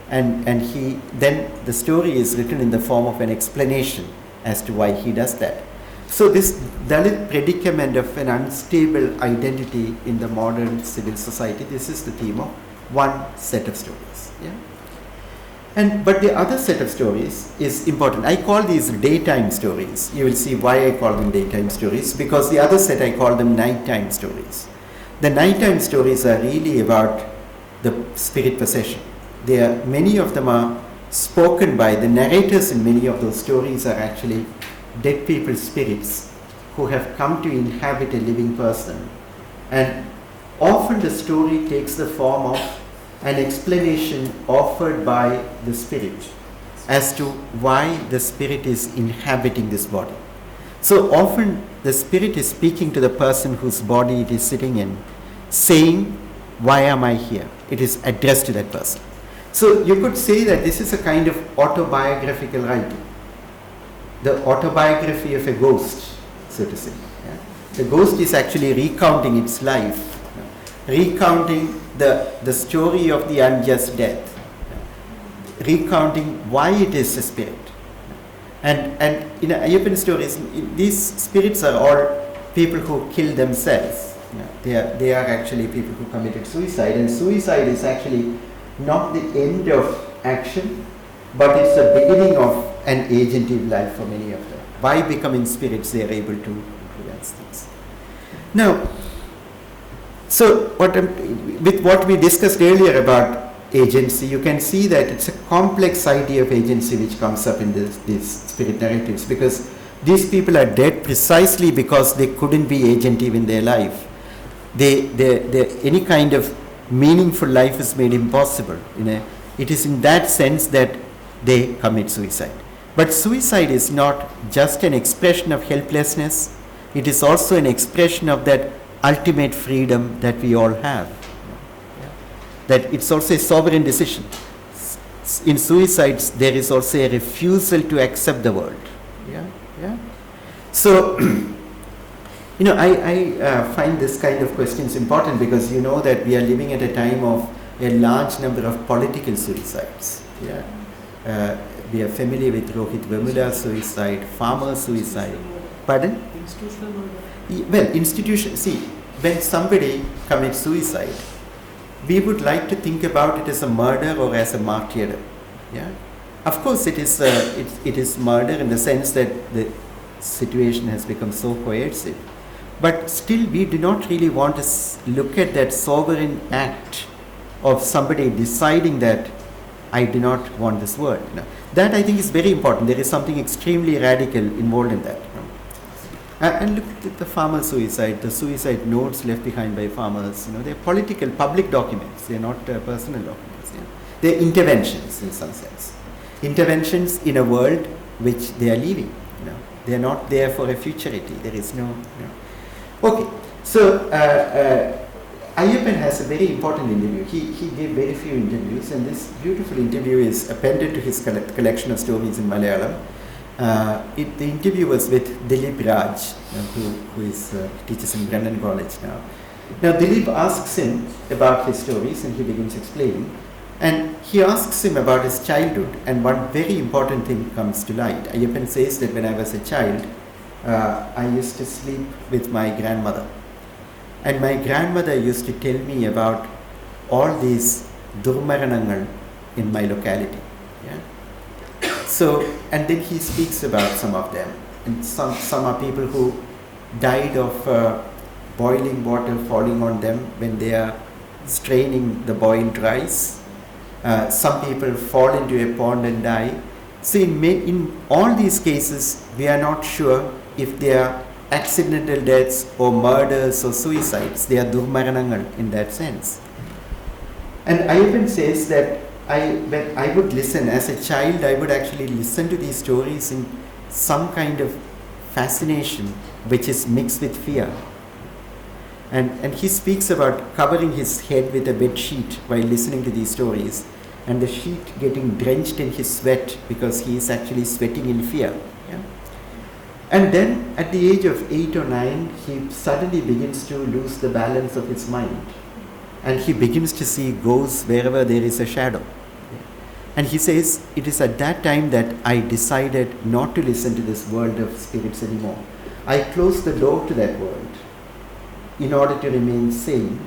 and he then the story is written in the form of an explanation as to why he does that. So this Dalit predicament of an unstable identity in the modern civil society, this is the theme of one set of stories. Yeah? But the other set of stories is important. I call these daytime stories. You will see why I call them daytime stories, because the other set I call them nighttime stories. The nighttime stories are really about the spirit possession. Many of them are spoken by the narrators, in many of those stories are actually dead people's spirits who have come to inhabit a living person. And often the story takes the form of an explanation offered by the spirit as to why the spirit is inhabiting this body. So often the spirit is speaking to the person whose body it is sitting in, saying, why am I here? It is addressed to that person. So you could say that this is a kind of autobiographical writing. The autobiography of a ghost, so to say. Yeah? The ghost is actually recounting its life, recounting the story of the unjust death, recounting why it is a spirit. And in Ayyappan stories, these spirits are all people who kill themselves. They are actually people who committed suicide, and suicide is actually not the end of action, but it's the beginning of an agentive life for many of them. By becoming spirits, they are able to influence things. Now, so with what we discussed earlier about agency, you can see that it's a complex idea of agency which comes up in these spirit narratives, because these people are dead precisely because they couldn't be agentive in their life. Any kind of meaningful life is made impossible. It is in that sense that they commit suicide. But suicide is not just an expression of helplessness, it is also an expression of that ultimate freedom that we all have. That it's also a sovereign decision. In suicides, there is also a refusal to accept the world. So, I find this kind of questions important, because you know that we are living at a time of a large number of political suicides. We are familiar with Rohit Vemula's suicide, farmer suicide. Pardon? Institutional murder. Well, institution. See, when somebody commits suicide, we would like to think about it as a murder or as a martyrdom. Of course, it is murder in the sense that the situation has become so coercive. But still, we do not really want to look at that sovereign act of somebody deciding that I do not want this world. That I think is very important. There is something extremely radical involved in that. And look at the farmer suicide, the suicide notes left behind by farmers. They are political, public documents. They are not personal documents. They are interventions in some sense. Interventions in a world which they are leaving. They are not there for a futurity. There is no. Okay, so Ayyappan has a very important interview. He gave very few interviews, and this beautiful interview is appended to his collection of stories in Malayalam. The interview was with Dilip Raj, who teaches in Brennan College now. Now Dilip asks him about his stories, and he begins explaining. And he asks him about his childhood, and one very important thing comes to light. Ayyappan says that when I was a child, I used to sleep with my grandmother. And my grandmother used to tell me about all these durmaranangal in my locality. So, and then he speaks about some of them. And some are people who died of boiling water falling on them when they are straining the boiled rice. Some people fall into a pond and die. So in all these cases, we are not sure if they are accidental deaths or murders or suicides. They are durmaranangal in that sense. And Ayyappan says that when I would listen as a child, I would actually listen to these stories in some kind of fascination which is mixed with fear. And he speaks about covering his head with a bed sheet while listening to these stories, and the sheet getting drenched in his sweat because he is actually sweating in fear. And then at the age of 8 or 9, he suddenly begins to lose the balance of his mind. And he begins to see ghosts wherever there is a shadow. And he says, it is at that time that I decided not to listen to this world of spirits anymore. I closed the door to that world in order to remain sane.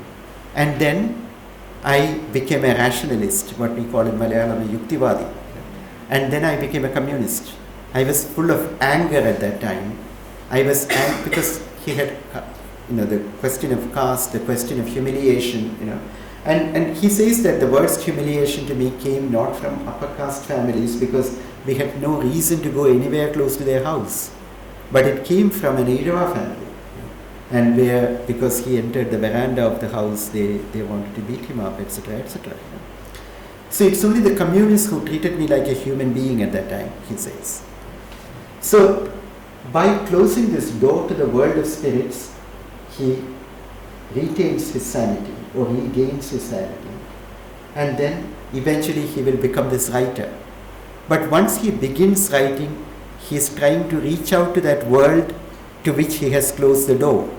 And then I became a rationalist, what we call in Malayalam a yuktivadi. And then I became a communist. I was full of anger at that time. I was angry because he had, the question of caste, the question of humiliation, And he says that the worst humiliation to me came not from upper caste families, because we had no reason to go anywhere close to their house, but it came from an Irava family. and where, because he entered the veranda of the house, they wanted to beat him up, etc., etc. So it's only the communists who treated me like a human being at that time, he says. So by closing this door to the world of spirits, he retains his sanity, or regains his sanity, and then eventually he will become this writer. But once he begins writing, he is trying to reach out to that world to which he has closed the door.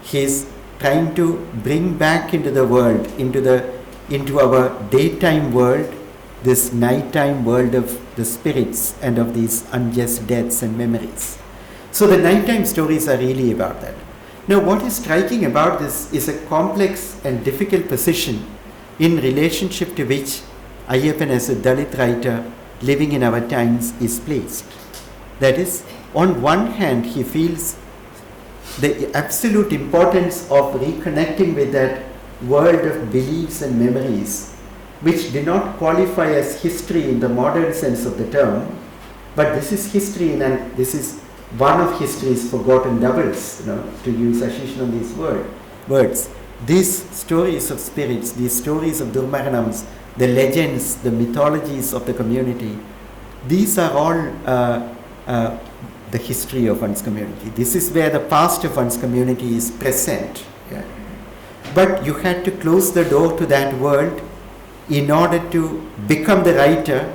He is trying to bring back into the world, into our daytime world, this nighttime world of the spirits and of these unjust deaths and memories. So the nighttime stories are really about that. Now, what is striking about this is a complex and difficult position in relationship to which Ayyappan, as a Dalit writer living in our times, is placed. That is, on one hand, he feels the absolute importance of reconnecting with that world of beliefs and memories, which do not qualify as history in the modern sense of the term, but this is history, and this is one of history's forgotten doubles, to use Ashish on these words. These stories of spirits, these stories of Durmaranams, the legends, the mythologies of the community, these are all the history of one's community. This is where the past of one's community is present. Yeah. But you had to close the door to that world in order to become the writer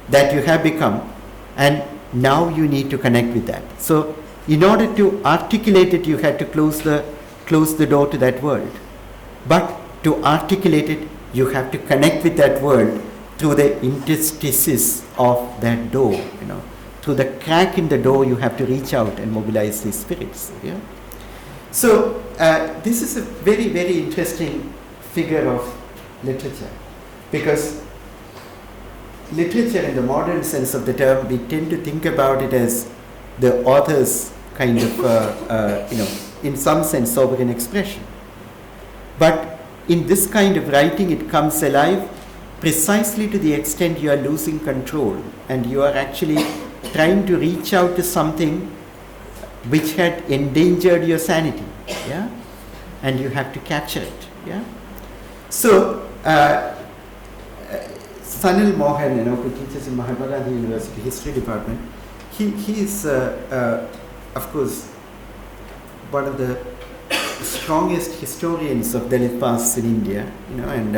that you have become, and now you need to connect with that. So in order to articulate it, you had to close the door to that world. But to articulate it, you have to connect with that world through the interstices of that door. Through the crack in the door, you have to reach out and mobilize these spirits. Yeah? So this is a very, very interesting figure of literature, because literature in the modern sense of the term, we tend to think about it as the author's kind of, in some sense, sovereign expression. But in this kind of writing, it comes alive precisely to the extent you are losing control and you are actually trying to reach out to something which had endangered your sanity, yeah, and you have to capture it, yeah. So Sanil Mohan, who teaches in Mahatma Gandhi University History Department, he is of course one of the strongest historians of Dalit pasts in India, and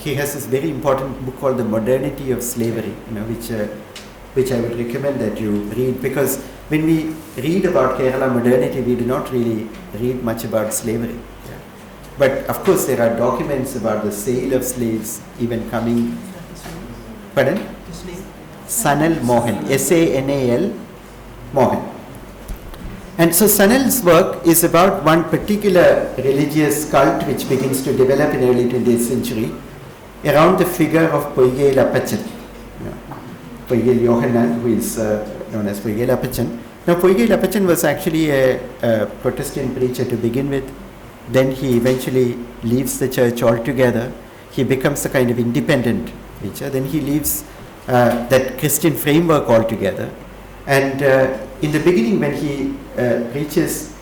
he has this very important book called The Modernity of Slavery, which I would recommend that you read, because when we read about Kerala modernity, we do not really read much about slavery. Yeah. But of course, there are documents about the sale of slaves even coming. Pardon? His name? Sanal Mohan, S-A-N-A-L Mohan. And so Sanal's work is about one particular religious cult which begins to develop in early 20th century around the figure of Poigel Apachan. Poigel Yohanan, who is known as Poigel Apachan. Now, Poigel Apachan was actually a Protestant preacher to begin with. Then he eventually leaves the church altogether. He becomes a kind of independent preacher. Then he leaves that Christian framework altogether. And in the beginning, when he preaches,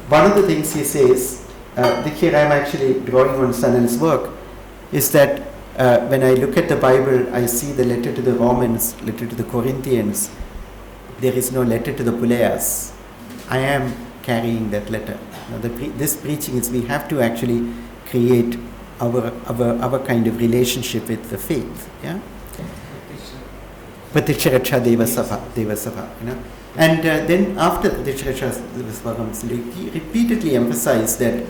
one of the things he says, here I am actually drawing on Sanal's work, is that when I look at the Bible, I see the letter to the Romans, letter to the Corinthians. There is no letter to the Pulayas. I am carrying that letter. Now, this preaching is, we have to actually create our kind of relationship with the faith. Yeah. Pratiksha Raksha Deva Sabha. And then after Pratiksha Raksha Deva Sabha, he repeatedly emphasized that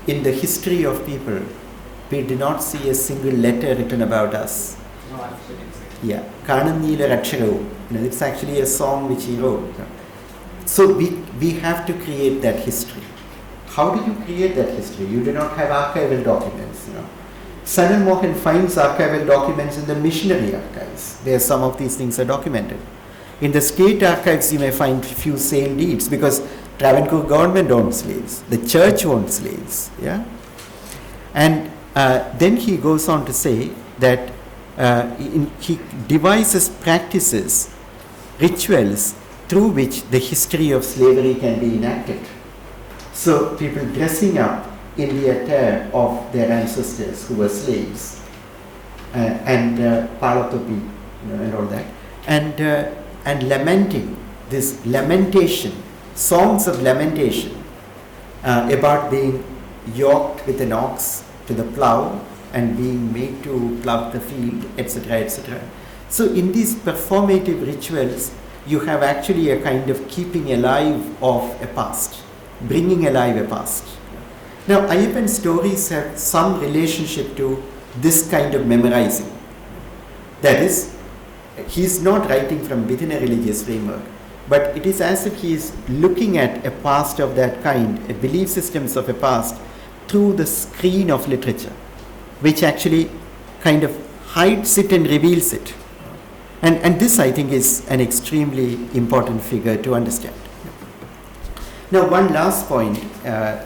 in the history of people, we do not see a single letter written about us. No, absolutely. Yeah, Kananila Raksharavu. It's actually a song which he wrote. So we have to create that history. How do you create that history? You do not have archival documents. Sanal Mohan finds archival documents in the missionary archives, where some of these things are documented. In the state archives, you may find few sale deeds, because Travancore government owned slaves, the church owned slaves. Yeah, and then he goes on to say that he devises practices, rituals through which the history of slavery can be enacted. So people dressing up in the attire of their ancestors who were slaves, and palatopi, and all that, and lamenting, this lamentation, songs of lamentation about being yoked with an ox to the plow and being made to plow the field, etc., etc. So in these performative rituals, you have actually a kind of keeping alive of a past, bringing alive a past. Now, Ayyappan's stories have some relationship to this kind of memorizing. That is, he is not writing from within a religious framework, but it is as if he is looking at a past of that kind, a belief systems of a past, through the screen of literature, which actually kind of hides it and reveals it. And this, I think, is an extremely important figure to understand. Now, one last point,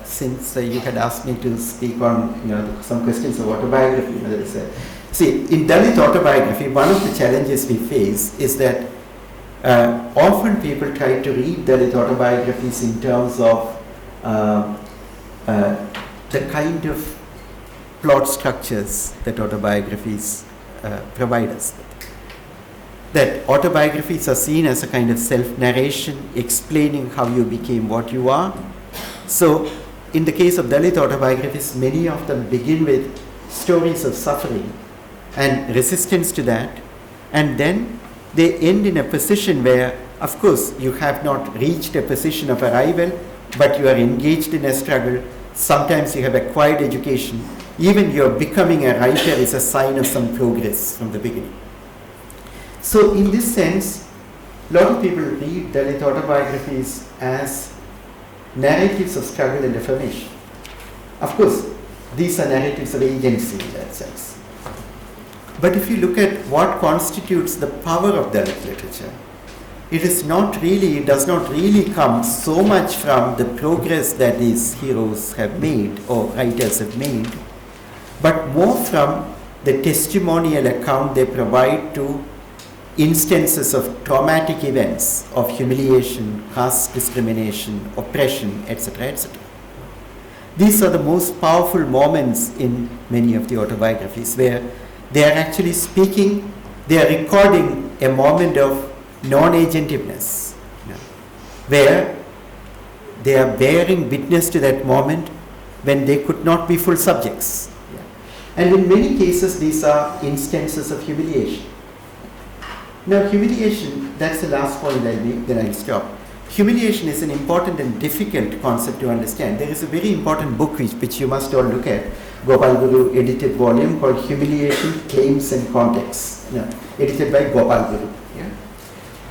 since you had asked me to speak on some questions of autobiography. See, in Dalit autobiography, one of the challenges we face is that often people try to read Dalit autobiographies in terms of the kind of plot structures that autobiographies provide us with. That autobiographies are seen as a kind of self-narration, explaining how you became what you are. So, in the case of Dalit autobiographies, many of them begin with stories of suffering and resistance to that, and then they end in a position where, of course, you have not reached a position of arrival, but you are engaged in a struggle. Sometimes you have acquired education. Even your becoming a writer is a sign of some progress from the beginning. So in this sense, a lot of people read Dalit autobiographies as narratives of struggle and reformation. Of course, these are narratives of agency in that sense. But if you look at what constitutes the power of Dalit literature, it does not really come so much from the progress that these heroes have made or writers have made, but more from the testimonial account they provide to instances of traumatic events, of humiliation, caste discrimination, oppression, etc., etc. These are the most powerful moments in many of the autobiographies, where they are actually speaking, they are recording a moment of non-agentiveness, where they are bearing witness to that moment when they could not be full subjects. And in many cases, these are instances of humiliation. Now, humiliation, that's the last point I'll make, then I'll stop. Humiliation is an important and difficult concept to understand. There is a very important book which you must all look at, Gopal Guru edited volume called Humiliation, Claims and Contexts, edited by Gopal Guru. Yeah?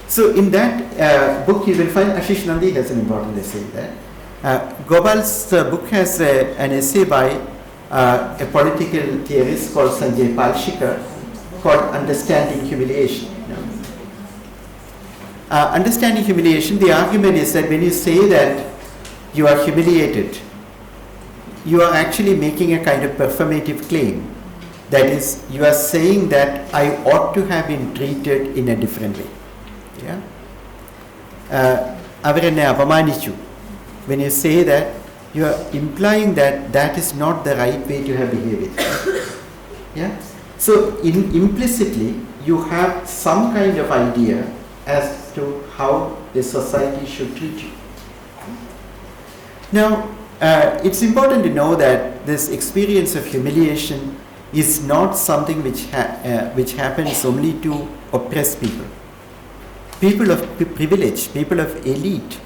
So in that book you will find, Ashish Nandi has an important essay there. Gopal's book has an essay by a political theorist called Sanjay Palshikar called Understanding Humiliation. Understanding humiliation, the argument is that when you say that you are humiliated, you are actually making a kind of performative claim. That is, you are saying that I ought to have been treated in a different way. Avarenne apamanichu. When you say that, you are implying that that is not the right way to have behaved. Yeah. So implicitly, you have some kind of idea as to how the society should treat you. Now, it's important to know that this experience of humiliation is not something which happens only to oppressed people. People of privilege, people of elite,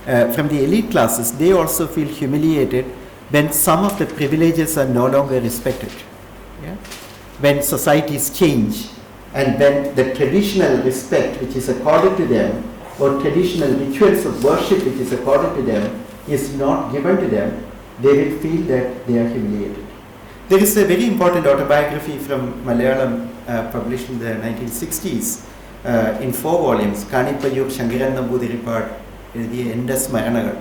from the elite classes, they also feel humiliated when some of the privileges are no longer respected. Yeah? When societies change, and when the traditional respect which is accorded to them, or traditional rituals of worship which is accorded to them, is not given to them, they will feel that they are humiliated. There is a very important autobiography from Malayalam published in the 1960s in 4 volumes, Kanipayur Shankaran Namboodiripad, Endas Maranagal.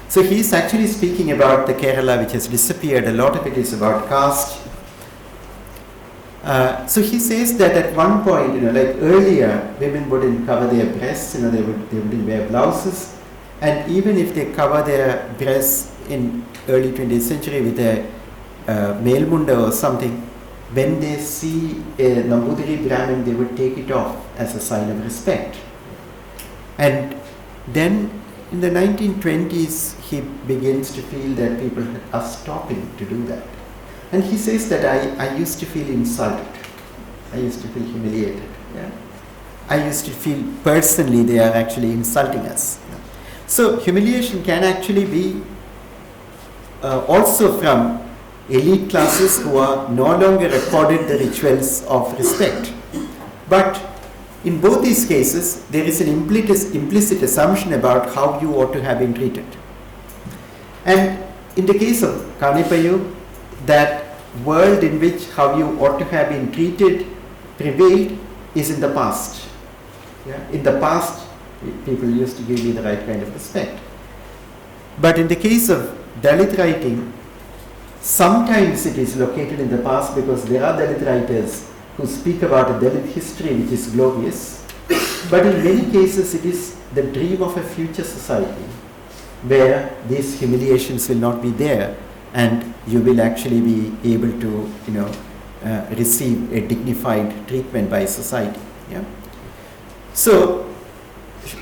So he is actually speaking about the Kerala which has disappeared. A lot of it is about caste. So he says that at one point, like earlier, women wouldn't cover their breasts, they wouldn't wear blouses. And even if they cover their breasts in early 20th century with a male munda or something, when they see a Nambudiri Brahmin, they would take it off as a sign of respect. And then in the 1920s, he begins to feel that people are stopping to do that. And he says that I used to feel insulted. I used to feel humiliated. Yeah? I used to feel personally they are actually insulting us. Yeah? So humiliation can actually be also from elite classes who are no longer accorded the rituals of respect. But in both these cases, there is an implicit assumption about how you ought to have been treated. And in the case of Kanipayu, that world in which how you ought to have been treated prevailed is in the past. Yeah? In the past, people used to give me the right kind of respect. But in the case of Dalit writing, sometimes it is located in the past because there are Dalit writers who speak about a Dalit history which is glorious. But in many cases, it is the dream of a future society where these humiliations will not be there, and you will actually be able to, receive a dignified treatment by society. Yeah? So,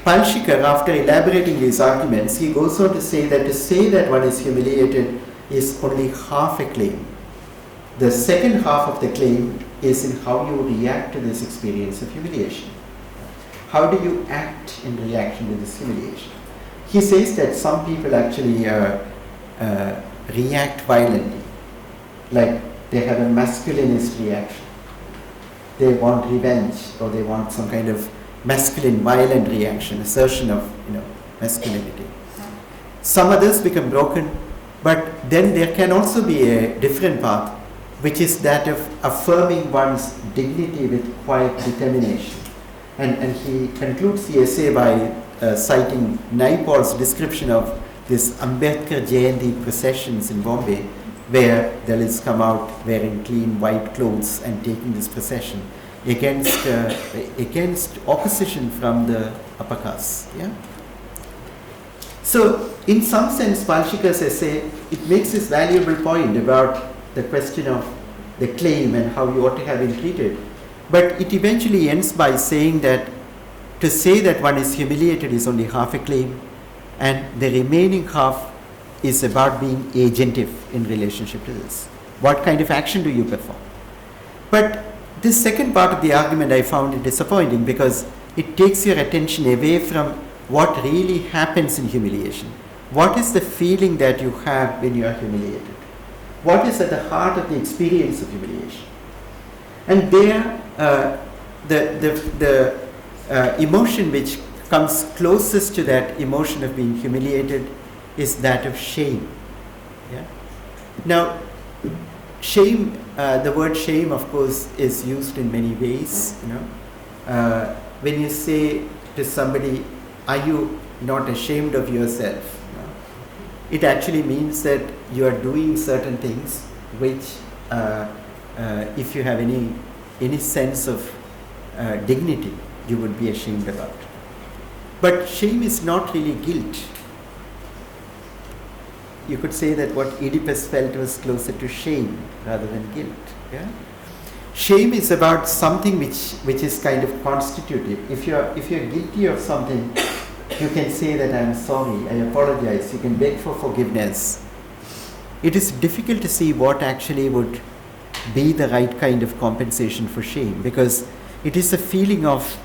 Palshikar, after elaborating these arguments, he goes on to say that one is humiliated is only half a claim. The second half of the claim is in how you react to this experience of humiliation. How do you act in reaction to this humiliation? He says that some people actually react violently, like they have a masculinist reaction. They want revenge, or they want some kind of masculine violent reaction, assertion of masculinity. Some others become broken, but then there can also be a different path, which is that of affirming one's dignity with quiet determination. And he concludes the essay by citing Naipaul's description of this Ambedkar Jayanti processions in Bombay, where Dalits come out wearing clean white clothes and taking this procession against opposition from the upper caste. Yeah? So, in some sense, Palshikar's essay, it makes this valuable point about the question of the claim and how you ought to have been treated. But it eventually ends by saying that to say that one is humiliated is only half a claim, and the remaining half is about being agentive in relationship to this. What kind of action do you perform? But this second part of the argument I found it disappointing because it takes your attention away from what really happens in humiliation. What is the feeling that you have when you are humiliated? What is at the heart of the experience of humiliation? And there, the emotion which comes closest to that emotion of being humiliated is that of shame. Yeah? Now, shame, the word shame, of course, is used in many ways. When you say to somebody, "Are you not ashamed of yourself?" It actually means that you are doing certain things which, if you have any sense of dignity, you would be ashamed about. But shame is not really guilt. You could say that what Oedipus felt was closer to shame rather than guilt. Yeah? Shame is about something which is kind of constitutive. If you're guilty of something, you can say that I'm sorry, I apologize, you can beg for forgiveness. It is difficult to see what actually would be the right kind of compensation for shame, because it is a feeling of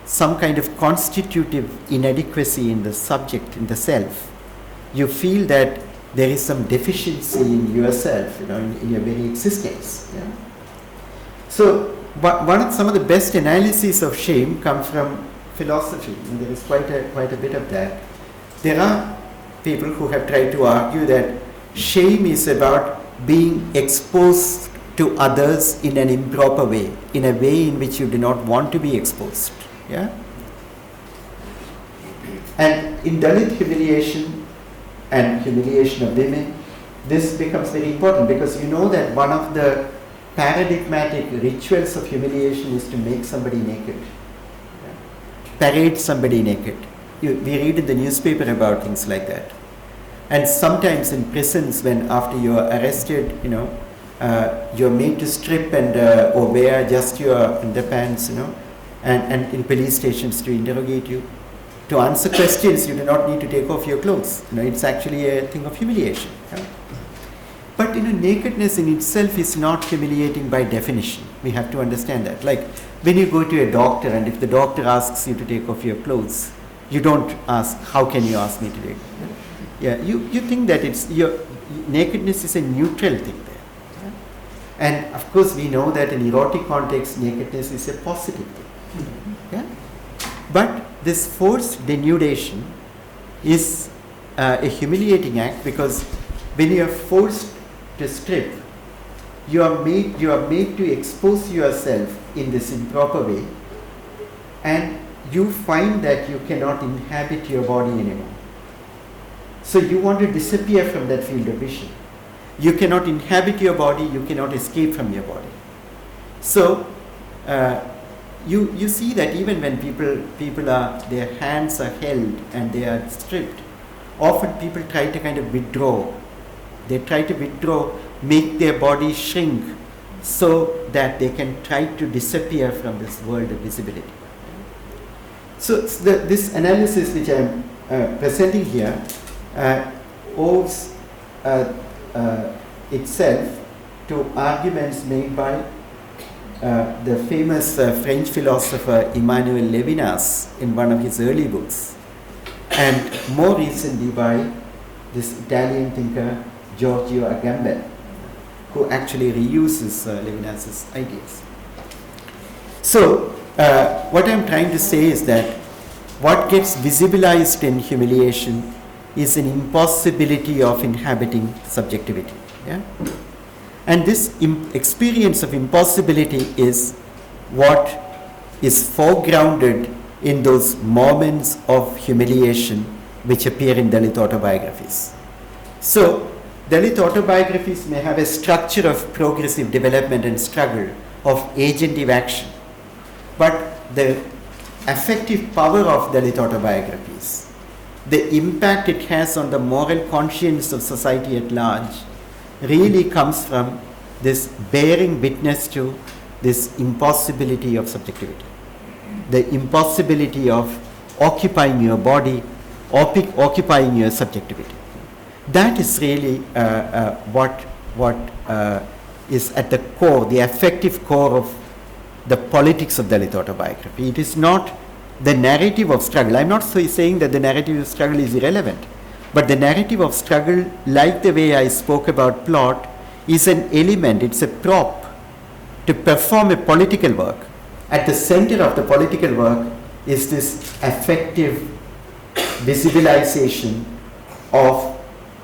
some kind of constitutive inadequacy in the subject, in the self. You feel that there is some deficiency in yourself, in your very existence. Yeah? So, some of the best analyses of shame come from philosophy, and there is quite a bit of that. There are people who have tried to argue that shame is about being exposed to others in an improper way, in a way in which you do not want to be exposed. Yeah? And in Dalit humiliation and humiliation of women, this becomes very important, because you know that one of the paradigmatic rituals of humiliation is to make somebody naked. Parade somebody naked. we read in the newspaper about things like that. And sometimes in prisons, when after you are arrested, you're made to strip and or wear just your underpants, and in police stations to interrogate you. To answer questions, you do not need to take off your clothes. It's actually a thing of humiliation. But nakedness in itself is not humiliating by definition. We have to understand that. Like when you go to a doctor, and if the doctor asks you to take off your clothes, you don't ask, how can you ask me to take? Yeah, you think that your nakedness is a neutral thing there. Yeah? And of course we know that in erotic context, nakedness is a positive thing. Yeah? But this forced denudation is a humiliating act, because when you are forced to strip, you are made to expose yourself in this improper way, and you find that you cannot inhabit your body anymore. So you want to disappear from that field of vision. You cannot inhabit your body, you cannot escape from your body. So you see that even when their hands are held and they are stripped, often people try to kind of withdraw. They try to withdraw, make their body shrink so that they can try to disappear from this world of visibility. So this analysis which I am presenting here owes itself to arguments made by the famous French philosopher Emmanuel Levinas in one of his early books, and more recently by this Italian thinker Giorgio Agamben, who actually reuses Levinas's ideas. So what I'm trying to say is that what gets visibilized in humiliation is an impossibility of inhabiting subjectivity. Yeah? And this experience of impossibility is what is foregrounded in those moments of humiliation which appear in Dalit autobiographies. So, Dalit autobiographies may have a structure of progressive development and struggle, of agentive action, but the affective power of Dalit autobiographies, the impact it has on the moral conscience of society at large, really comes from this bearing witness to this impossibility of subjectivity, the impossibility of occupying your body, occupying your subjectivity. That is really what is at the core, the affective core of the politics of Dalit autobiography. It is not the narrative of struggle. I'm not saying that the narrative of struggle is irrelevant, but the narrative of struggle, like the way I spoke about plot, is an element, it's a prop to perform a political work. At the center of the political work is this affective visibilization of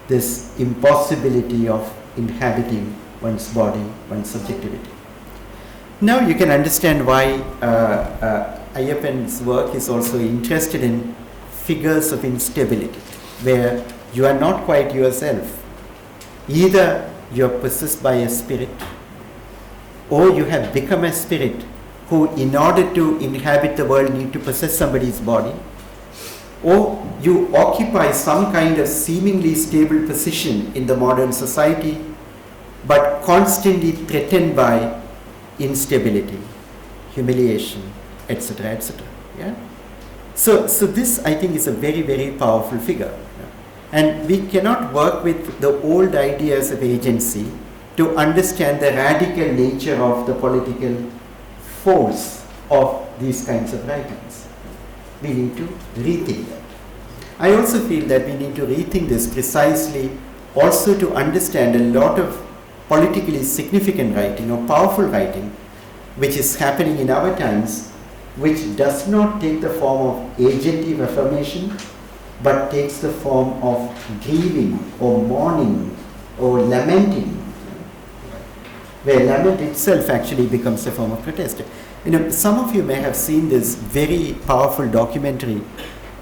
this impossibility of inhabiting one's body, one's subjectivity. Now you can understand why Ayyappan's work is also interested in figures of instability, where you are not quite yourself. Either you are possessed by a spirit, or you have become a spirit who, in order to inhabit the world, need to possess somebody's body, or you occupy some kind of seemingly stable position in the modern society, but constantly threatened by instability, humiliation, etc., etc. Yeah? So this, I think, is a very, very powerful figure. And we cannot work with the old ideas of agency to understand the radical nature of the political force of these kinds of writings. We need to rethink that. I also feel that we need to rethink this precisely also to understand a lot of politically significant writing or powerful writing which is happening in our times, which does not take the form of agentive affirmation, but takes the form of grieving or mourning or lamenting, where lament itself actually becomes a form of protest. Some of you may have seen this very powerful documentary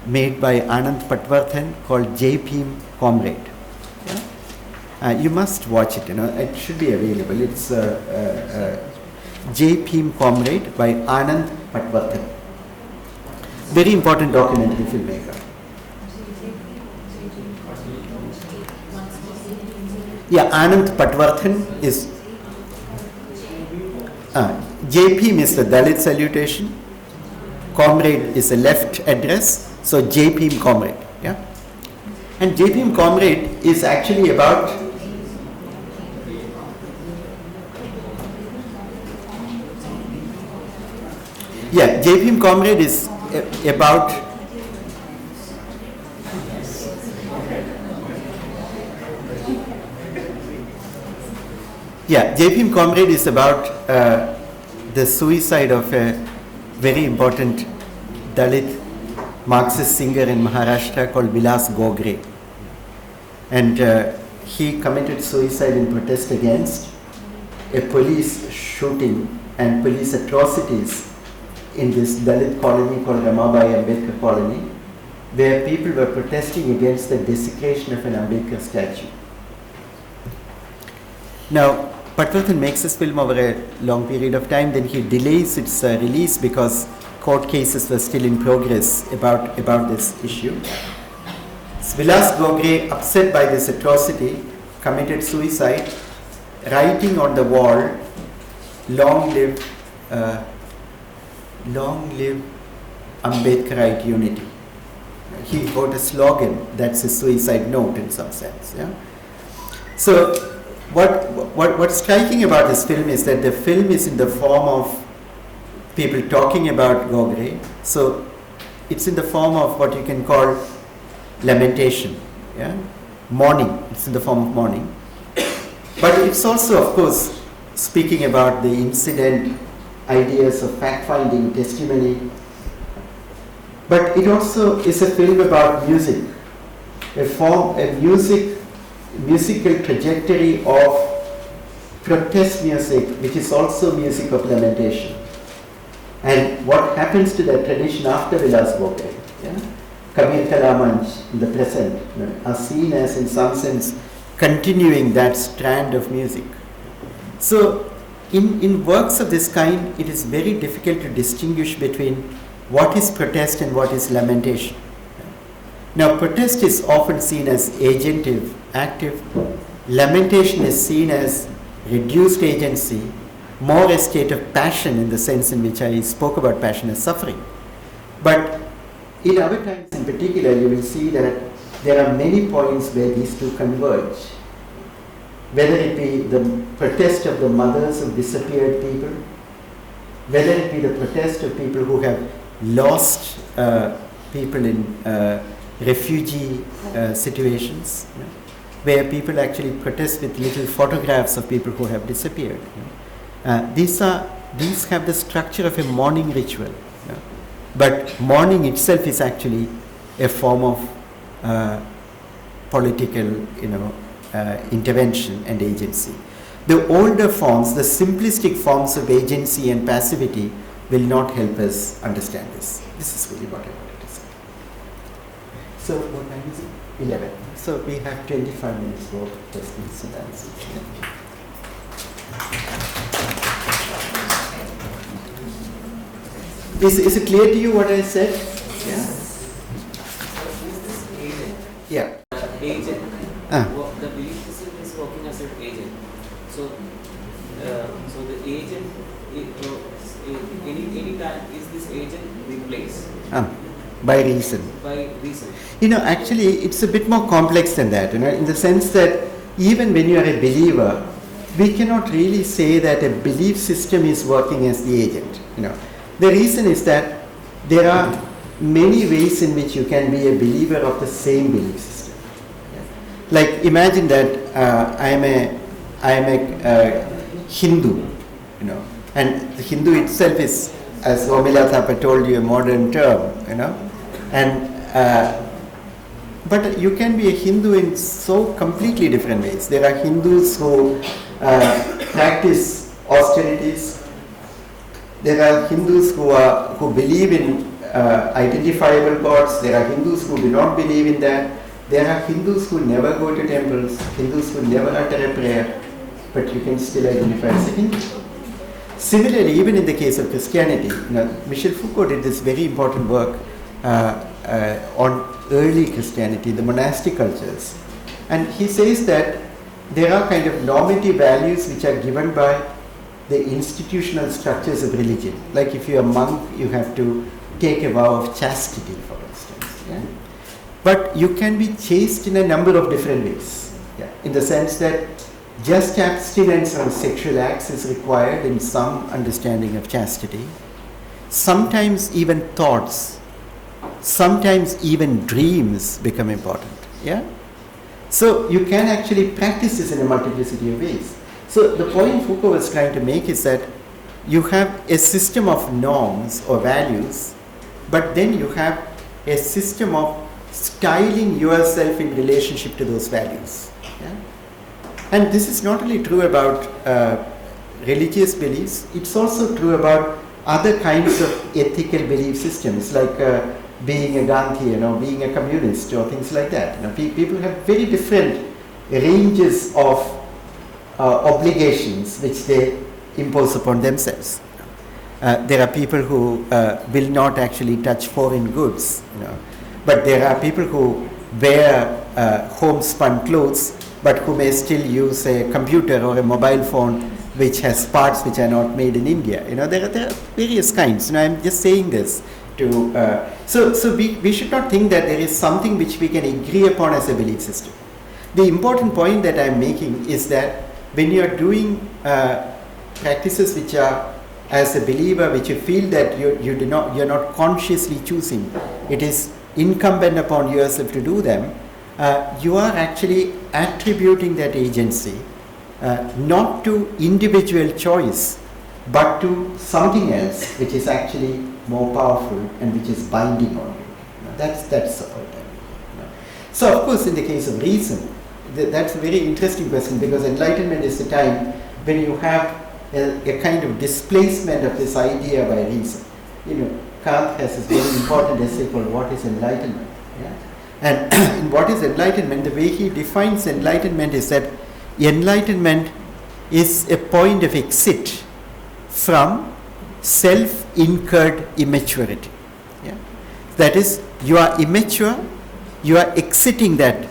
made by Anand Patwardhan called JP Comrade. Yeah? You must watch it. It should be available. It's JP Comrade by Anand Patwardhan. Very important documentary filmmaker. Yeah, Anand Patwardhan is, JP is the Dalit salutation, comrade is a left address, so JP comrade, yeah. And JP comrade is actually about, yeah, JP comrade is about, yeah, JP comrade is about the suicide of a very important Dalit Marxist singer in Maharashtra called Vilas Gogre. And he committed suicide in protest against a police shooting and police atrocities in this Dalit colony called Ramabai Ambedkar colony, where people were protesting against the desecration of an Ambedkar statue. Now, Patwardhan makes this film over a long period of time, then he delays its release because court cases were still in progress about this issue. Vilas Gogre, upset by this atrocity, committed suicide, writing on the wall, long live Ambedkarite unity. He wrote a slogan, that's a suicide note in some sense. Yeah? So what's striking about this film is that the film is in the form of people talking about Gogre. So it's in the form of what you can call lamentation, yeah? Mourning, it's in the form of mourning. But it's also, of course, speaking about the incident, ideas of fact-finding, testimony. But it also is a film about music, a musical trajectory of protest music, which is also music of lamentation. And what happens to that tradition after Vilas Gogre, yeah? Kabir Kalamanch in the present, are seen as, in some sense, continuing that strand of music. So, in works of this kind, it is very difficult to distinguish between what is protest and what is lamentation. Now, protest is often seen as agentive, active. Lamentation is seen as reduced agency, more a state of passion in the sense in which I spoke about passion as suffering. But in our times in particular, you will see that there are many points where these two converge. Whether it be the protest of the mothers of disappeared people, whether it be the protest of people who have lost people in refugee situations, you know, where people actually protest with little photographs of people who have disappeared. You know. These have the structure of a mourning ritual, you know. But mourning itself is actually a form of political, intervention and agency. The older forms, the simplistic forms of agency and passivity, will not help us understand this. This is really what I wanted to say. So what time is it? 11. So we have 25 minutes for questions and answers. Is it clear to you what I said? Yeah. Agent. The belief system is working as an agent. So the agent, any time is this agent replaced? By reason. By reason. Actually, it's a bit more complex than that. In the sense that even when you are a believer, we cannot really say that a belief system is working as the agent. The reason is that there are many ways in which you can be a believer of the same belief system. Like imagine that I am a Hindu, and the Hindu itself is, as Romila Thapa told you, a modern term, and but you can be a Hindu in so completely different ways. There are Hindus who practice austerities. There are Hindus who believe in identifiable gods. There are Hindus who do not believe in that. There are Hindus who never go to temples, Hindus who never utter a prayer, but you can still identify as a Hindu. Similarly, even in the case of Christianity, Michel Foucault did this very important work on early Christianity, the monastic cultures. And he says that there are kind of normative values which are given by the institutional structures of religion. Like if you're a monk, you have to take a vow of chastity, for instance. Yeah? But you can be chaste in a number of different ways. Yeah? In the sense that just abstinence from sexual acts is required in some understanding of chastity. Sometimes even thoughts, sometimes even dreams become important. Yeah? So you can actually practice this in a multiplicity of ways. So the point Foucault was trying to make is that you have a system of norms or values, but then you have a system of styling yourself in relationship to those values. Yeah? And this is not only true about religious beliefs, it's also true about other kinds of ethical belief systems, like being a Gandhian or being a communist or things like that. People have very different ranges of obligations which they impose upon themselves. There are people who will not actually touch foreign goods, but there are people who wear homespun clothes, but who may still use a computer or a mobile phone which has parts which are not made in India. There are various kinds. I'm just saying this to. So we should not think that there is something which we can agree upon as a belief system. The important point that I'm making is that when you are doing practices which are, as a believer, which you feel that you're not consciously choosing, it is incumbent upon yourself to do them, you are actually attributing that agency not to individual choice, but to something else which is actually more powerful and which is binding on you. That's the point. So of course, in the case of reason, that's a very interesting question, because enlightenment is the time when you have a kind of displacement of this idea by reason. Kant has this very important essay called What is Enlightenment? Yeah? And in What is Enlightenment, the way he defines enlightenment is that enlightenment is a point of exit from self-incurred immaturity. Yeah? That is, you are immature, you are exiting that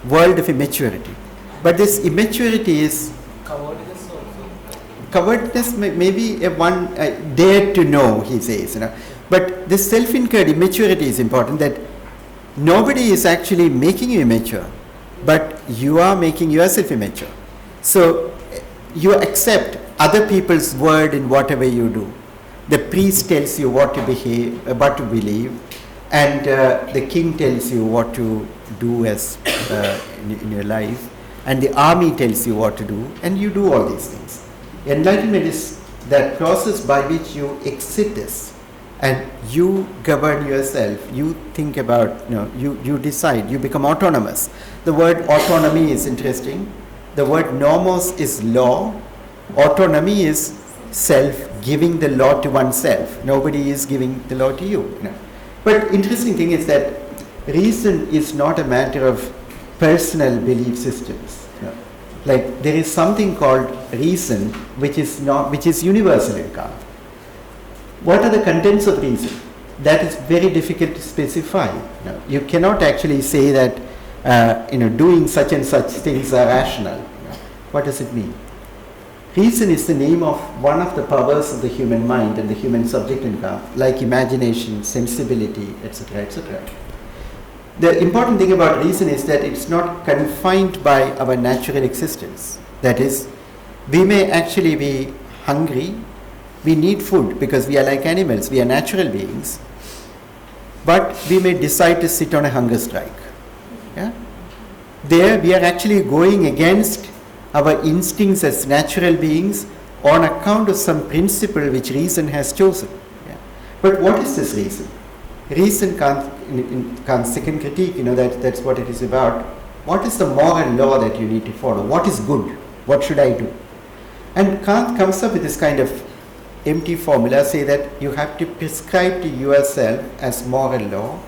world of immaturity. But this immaturity is Cowardness also. Cowardness may be one dare to know, he says. But this self-incurred immaturity is important, that nobody is actually making you immature, but you are making yourself immature. So you accept other people's word in whatever you do. The priest tells you what to behave, what to believe, and the king tells you what to do as in your life, and the army tells you what to do, and you do all these things. Enlightenment is that process by which you exit this, and you govern yourself. You think about, you decide. You become autonomous. The word autonomy is interesting. The word nomos is law. Autonomy is self giving the law to oneself. Nobody is giving the law to you. But interesting thing is that reason is not a matter of personal belief systems. Like there is something called reason which is universal in Kant. What are the contents of reason? That is very difficult to specify. You cannot actually say that doing such and such things are rational. What does it mean? Reason is the name of one of the powers of the human mind and the human subject in Kant, like imagination, sensibility, etc., etc. The important thing about reason is that it's not confined by our natural existence. That is, we may actually be hungry, we need food because we are like animals, we are natural beings, but we may decide to sit on a hunger strike. Yeah? There we are actually going against our instincts as natural beings on account of some principle which reason has chosen. Yeah? But what is this reason? Reason, in Kant's second critique, that's what it is about. What is the moral law that you need to follow? What is good? What should I do? And Kant comes up with this kind of empty formula, say that you have to prescribe to yourself as moral law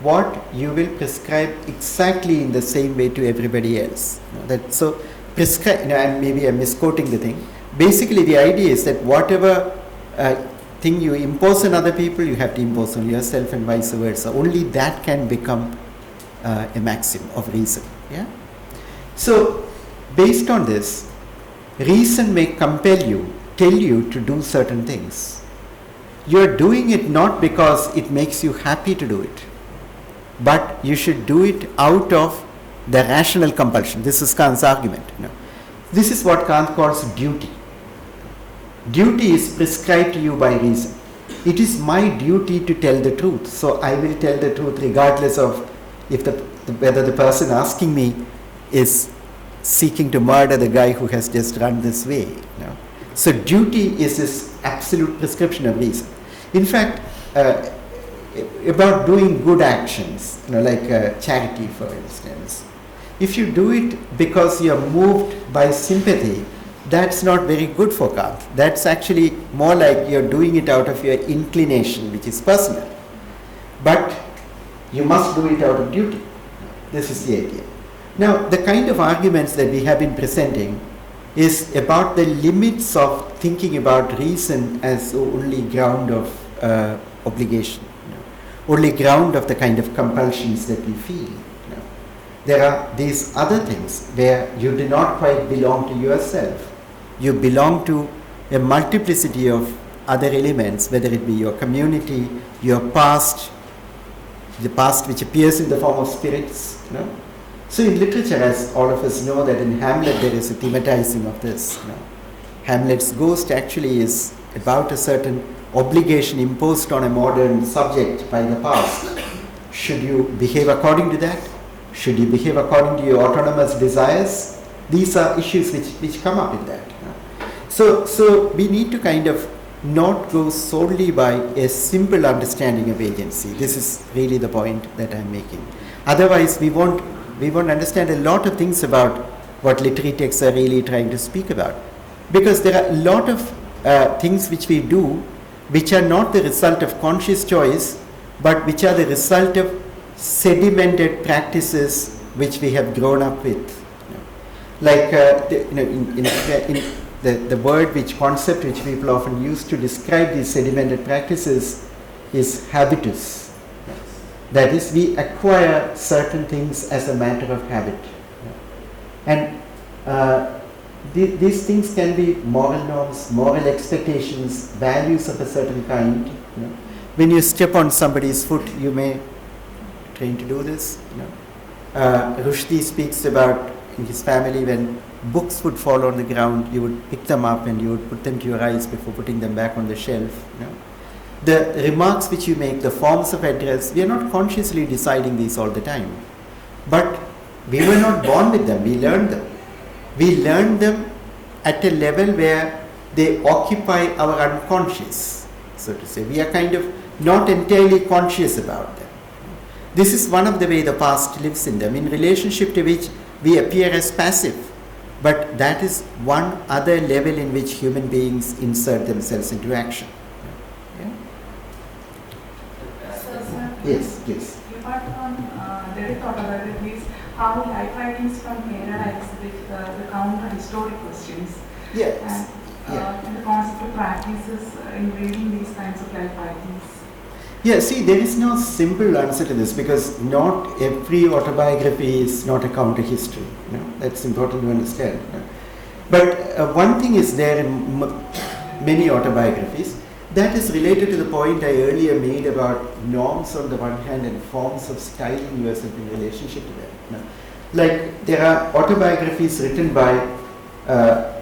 what you will prescribe exactly in the same way to everybody else. Maybe I'm misquoting the thing. Basically, the idea is that whatever thing you impose on other people, you have to impose on yourself, and vice versa. Only that can become a maxim of reason. Yeah. So based on this, reason may compel you, tell you to do certain things. You are doing it not because it makes you happy to do it, but you should do it out of the rational compulsion. This is Kant's argument. This is what Kant calls duty. Duty is prescribed to you by reason. It is my duty to tell the truth, so I will tell the truth regardless of if whether the person asking me is seeking to murder the guy who has just run this way. So duty is this absolute prescription of reason. In fact, about doing good actions, like charity, for instance, if you do it because you are moved by sympathy, that's not very good for Kant. That's actually more like you're doing it out of your inclination, which is personal. But you must do it out of duty. This is the idea. Now, the kind of arguments that we have been presenting is about the limits of thinking about reason as the only ground of obligation, only ground of the kind of compulsions that we feel. There are these other things where you do not quite belong to yourself. You belong to a multiplicity of other elements, whether it be your community, your past, the past which appears in the form of spirits. So in literature, as all of us know, that in Hamlet there is a thematizing of this. Hamlet's ghost actually is about a certain obligation imposed on a modern subject by the past. Should you behave according to that? Should you behave according to your autonomous desires? These are issues which come up in that. So we need to kind of not go solely by a simple understanding of agency. This is really the point that I'm making. Otherwise, we won't understand a lot of things about what literary texts are really trying to speak about. Because there are a lot of things which we do which are not the result of conscious choice, but which are the result of sedimented practices which we have grown up with. Like the word concept which people often use to describe these sedimented practices is habitus. That is, we acquire certain things as a matter of habit. And these things can be moral norms, moral expectations, values of a certain kind. When you step on somebody's foot, you may train to do this. Rushdie speaks about in his family when books would fall on the ground, you would pick them up and you would put them to your eyes before putting them back on the shelf. The remarks which you make, the forms of address, we are not consciously deciding these all the time. But we were not born with them, we learned them. We learned them at a level where they occupy our unconscious, so to say. We are kind of not entirely conscious about them. This is one of the way the past lives in them, in relationship to which we appear as passive. But that is one other level in which human beings insert themselves into action. Yes, yes. You part on direct autobiographies, how life writings from Kerala exhibit the counter historic questions. Yes. And the concept of practices in reading these kinds of life writings. Yeah, see, there is no simple answer to this because not every autobiography is not a counter history. That's important to understand. But one thing is there in many autobiographies that is related to the point I earlier made about norms on the one hand and forms of styling yourself in relationship to them. Like there are autobiographies written by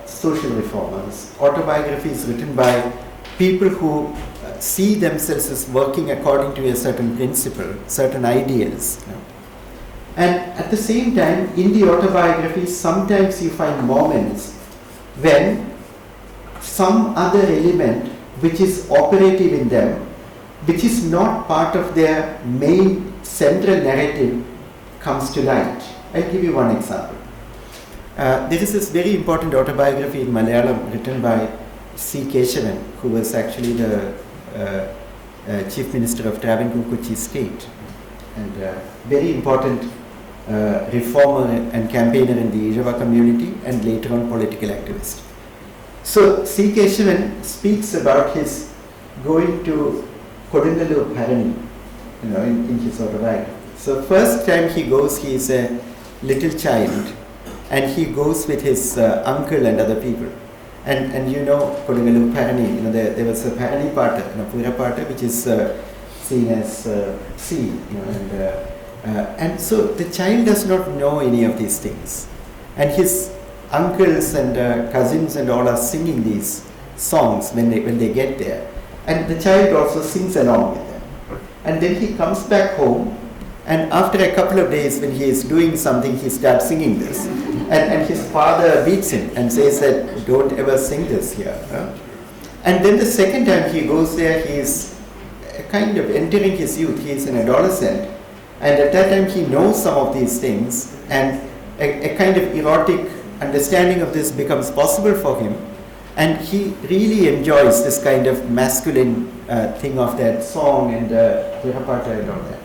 social reformers, autobiographies written by people who see themselves as working according to a certain principle, certain ideals. And at the same time, in the autobiography, sometimes you find moments when some other element which is operative in them, which is not part of their main central narrative, comes to light. I'll give you one example. There is this very important autobiography in Malayalam written by C. Keshavan, who was actually the Chief Minister of Travancore Kochi State and very important reformer and campaigner in the Ijava community and later on political activist. So C. Keshavan speaks about his going to Kodungalur Bharani, in his autobiography. So first time he goes, he is a little child and he goes with his uncle and other people. And you know, Kodungalur Parani, you know, there was a Parani Pata, you know, Pura Pata, which is seen as sea, you know, and so the child does not know any of these things. And his uncles and cousins and all are singing these songs when they get there. And the child also sings along with them. And then he comes back home, and after a couple of days when he is doing something, he starts singing this. And his father beats him and says that, don't ever sing this here. Huh? And then the second time he goes there, he is kind of entering his youth. He is an adolescent. And at that time he knows some of these things, and a kind of erotic understanding of this becomes possible for him. And he really enjoys this kind of masculine thing of that song and Tirapata and all that.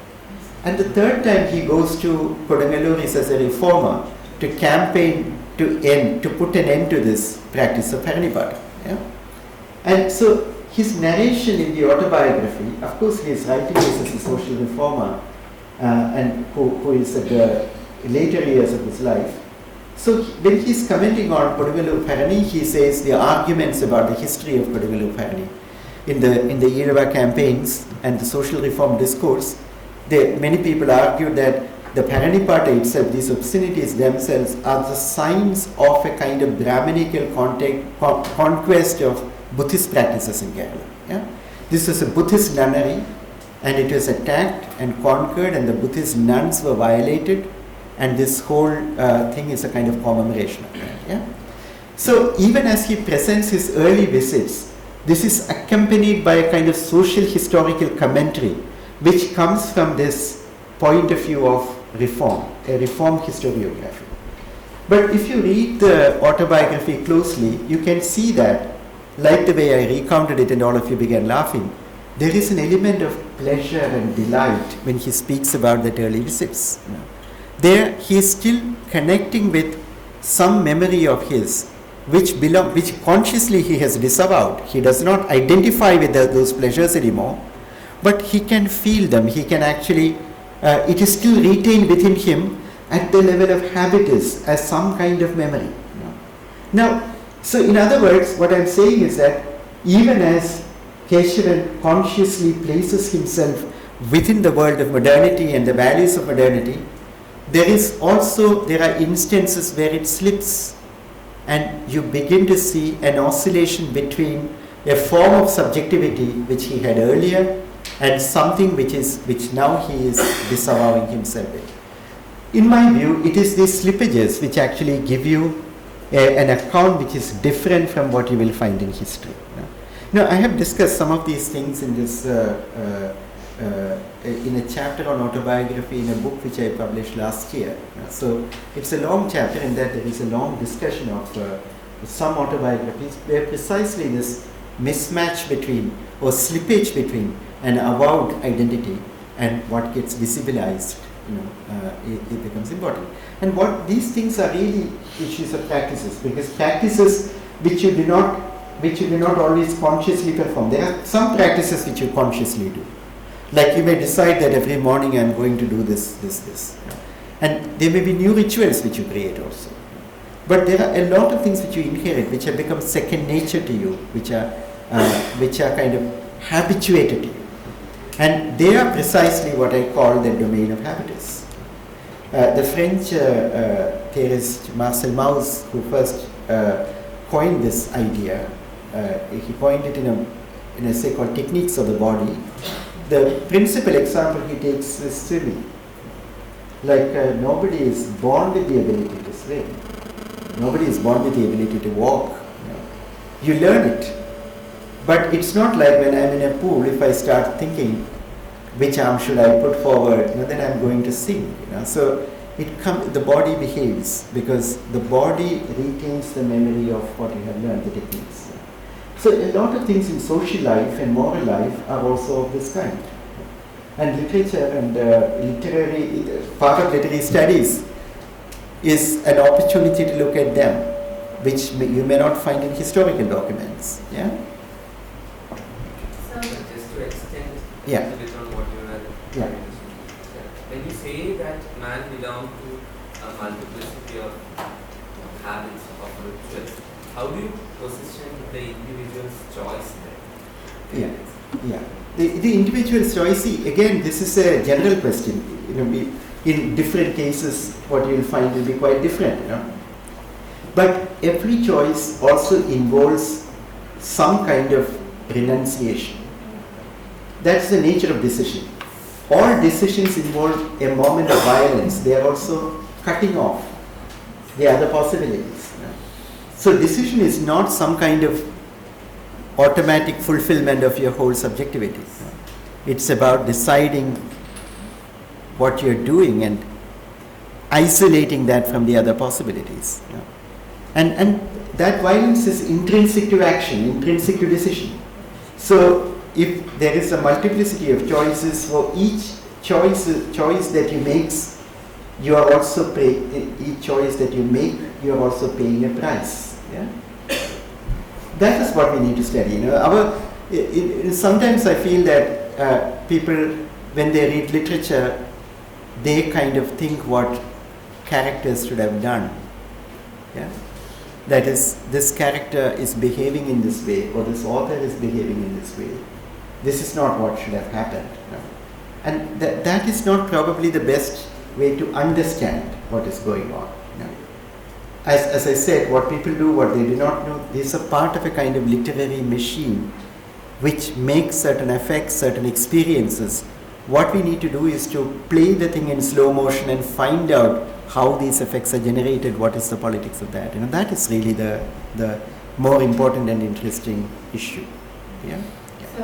And the third time he goes to Kodungalur is as a reformer to campaign to put an end to this practice of Paranipata. Yeah? And so his narration in the autobiography, of course he is writing this as a social reformer and who is at the later years of his life. So when he is commenting on Kodungalur Parani, he says the arguments about the history of Kodungalur Parani in the Irawa campaigns and the social reform discourse. Many people argue that the Paranipata itself, these obscenities themselves, are the signs of a kind of Brahminical conquest of Buddhist practices in Kerala. Yeah? This was a Buddhist nunnery, and it was attacked and conquered, and the Buddhist nuns were violated, and this whole thing is a kind of commemoration of that. Yeah? So even as he presents his early visits, this is accompanied by a kind of social historical commentary which comes from this point of view of reform, a reform historiography. But if you read the autobiography closely, you can see that, like the way I recounted it and all of you began laughing, there is an element of pleasure and delight when he speaks about that early visits. You know. There he is still connecting with some memory of his which consciously he has disavowed. He does not identify with those pleasures anymore, but he can feel them. He can actually, it is still retained within him at the level of habitus as some kind of memory. You know. Now, so in other words, what I am saying is that even as Keshavan consciously places himself within the world of modernity and the values of modernity, there are instances where it slips, and you begin to see an oscillation between a form of subjectivity which he had earlier and something which now he is disavowing himself with. In my view, it is these slippages which actually give you an account which is different from what you will find in history. Now, I have discussed some of these things in this in a chapter on autobiography in a book which I published last year. So it's a long chapter in that there is a long discussion of some autobiographies where precisely this mismatch between or slippage between an avowed identity and what gets visibilized, it becomes important. And what these things are really issues of practices, because practices which you do not always consciously perform. There are some practices which you consciously do. Like you may decide that every morning I am going to do this. And there may be new rituals which you create also. But there are a lot of things which you inherit, which have become second nature to you, which are kind of habituated to you. And they are precisely what I call the domain of habitus. The French theorist Marcel Mauss, who first coined this idea, he coined it in an essay called Techniques of the Body. The principal example he takes is swimming. Like nobody is born with the ability to swim. Nobody is born with the ability to walk. You learn it. But it's not like when I'm in a pool, if I start thinking which arm should I put forward, then I'm going to sink. So the body behaves because the body retains the memory of what you have learned, the techniques. So a lot of things in social life and moral life are also of this kind. And literature and part of literary studies is an opportunity to look at them, which you may not find in historical documents. Yeah? So just to extend Yeah. a bit on what you were Yeah. saying. When you say that man belongs to a multiplicity of habits of rituals, how do you position the individual's choice there? Yeah, yeah. The individual's choice, see, again, this is a general question. In different cases, what you'll find will be quite different. But every choice also involves some kind of renunciation. That's the nature of decision. All decisions involve a moment of violence. They are also cutting off the other possibilities. So decision is not some kind of automatic fulfillment of your whole subjectivity. It's about deciding what you're doing and isolating that from the other possibilities. And that violence is intrinsic to action, intrinsic to decision. So if there is a multiplicity of choices, for each choice that you make, you are also each choice that you make, you are also paying a price. Yeah? That is what we need to study. Sometimes I feel that people, when they read literature, they kind of think what characters should have done. Yeah? That is, this character is behaving in this way, or this author is behaving in this way. This is not what should have happened. And that is not probably the best way to understand what is going on. As I said, what people do, what they do not know, is a part of a kind of literary machine which makes certain effects, certain experiences. What we need to do is to play the thing in slow motion and find out how these effects are generated, what is the politics of that. That is really the more important and interesting issue. Yeah? So,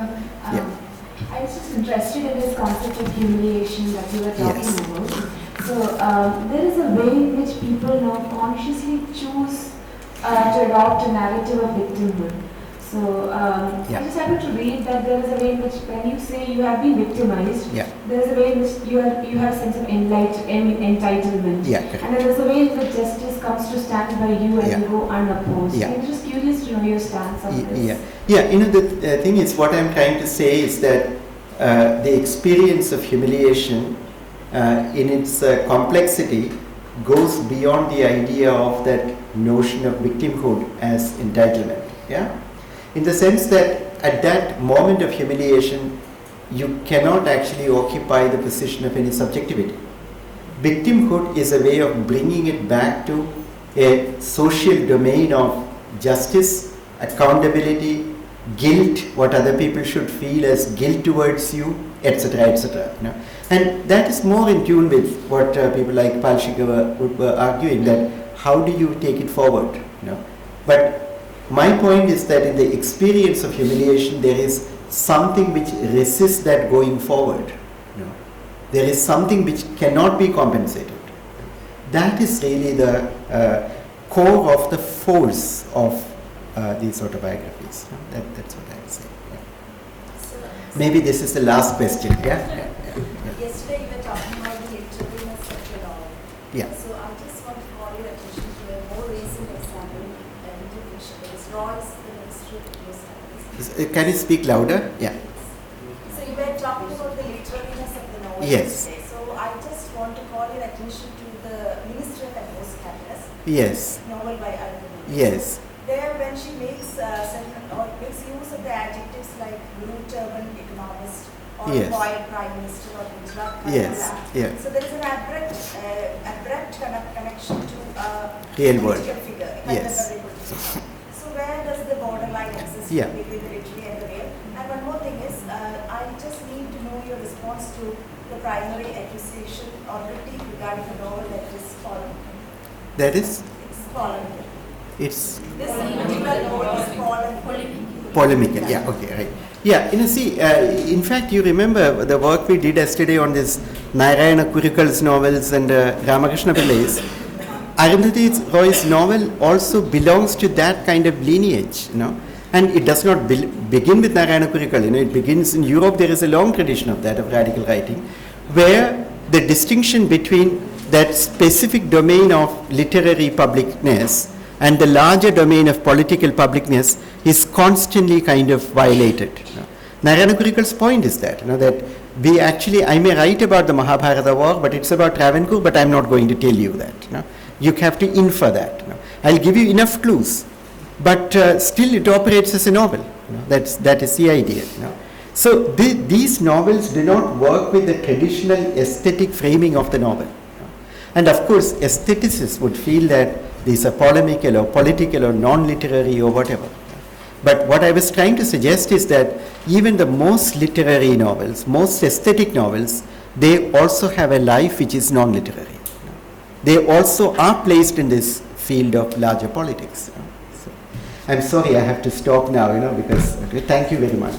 I was just interested in this concept of humiliation that you were talking about. So, there is a way in which people now consciously choose to adopt a narrative of victimhood. So, I just happened to read that there is a way in which, when you say you have been victimized, there is a way in which you have a sense of entitlement. And there is a way in which justice comes to stand by you and you go unopposed. I'm just curious to know your stance on this. The thing is, what I'm trying to say is that the experience of humiliation in its complexity goes beyond the idea of that notion of victimhood as entitlement. In the sense that at that moment of humiliation, you cannot actually occupy the position of any subjectivity. Victimhood is a way of bringing it back to a social domain of justice, accountability, guilt, what other people should feel as guilt towards you, etc., etc. And that is more in tune with what people like Palshika were arguing, that how do you take it forward? But my point is that in the experience of humiliation, there is something which resists that going forward. There is something which cannot be compensated. That is really the core of the force of these autobiographies. That's what I would say. Maybe this is the last question. Yesterday you were talking about the literalness of the novel. So I just want to call your attention to a more recent example in fiction. It is Roy's The Ministry of Studies. Can you speak louder? So you were talking about the literalness of the novel yesterday. So I just want to call your attention to the Ministry of Happiness. Novel by Udayakumar. There, when she makes makes use of the adjectives like blue turban economist or quiet prime minister or Gujarat. So there is an abrupt connection to a real world figure. So where does the borderline exist between the literary and the real? And one more thing is, I just need to know your response to the primary accusation or critique regarding the novel that is fallen. That is? It's fallen. It's this particular novel is fallen. Polemical, right. In fact, you remember the work we did yesterday on this Narayana Kurikal's novels and Ramakrishna Pillai's. Arundhati Roy's novel also belongs to that kind of lineage, and it does not begin with Narayana Kurikal. It begins in Europe. There is a long tradition of that, of radical writing, where the distinction between that specific domain of literary publicness and the larger domain of political publicness is constantly kind of violated. Narayana Kurikal's point is that, that we actually, I may write about the Mahabharata war, but it's about Travancore, but I'm not going to tell you that. You have to infer that. I'll give you enough clues, but still it operates as a novel. That is the idea. So these novels do not work with the traditional aesthetic framing of the novel. And of course, aestheticists would feel that these are polemical or political or non-literary or whatever. But what I was trying to suggest is that even the most literary novels, most aesthetic novels, they also have a life which is non-literary. They also are placed in this field of larger politics. So, I'm sorry I have to stop now, because thank you very much.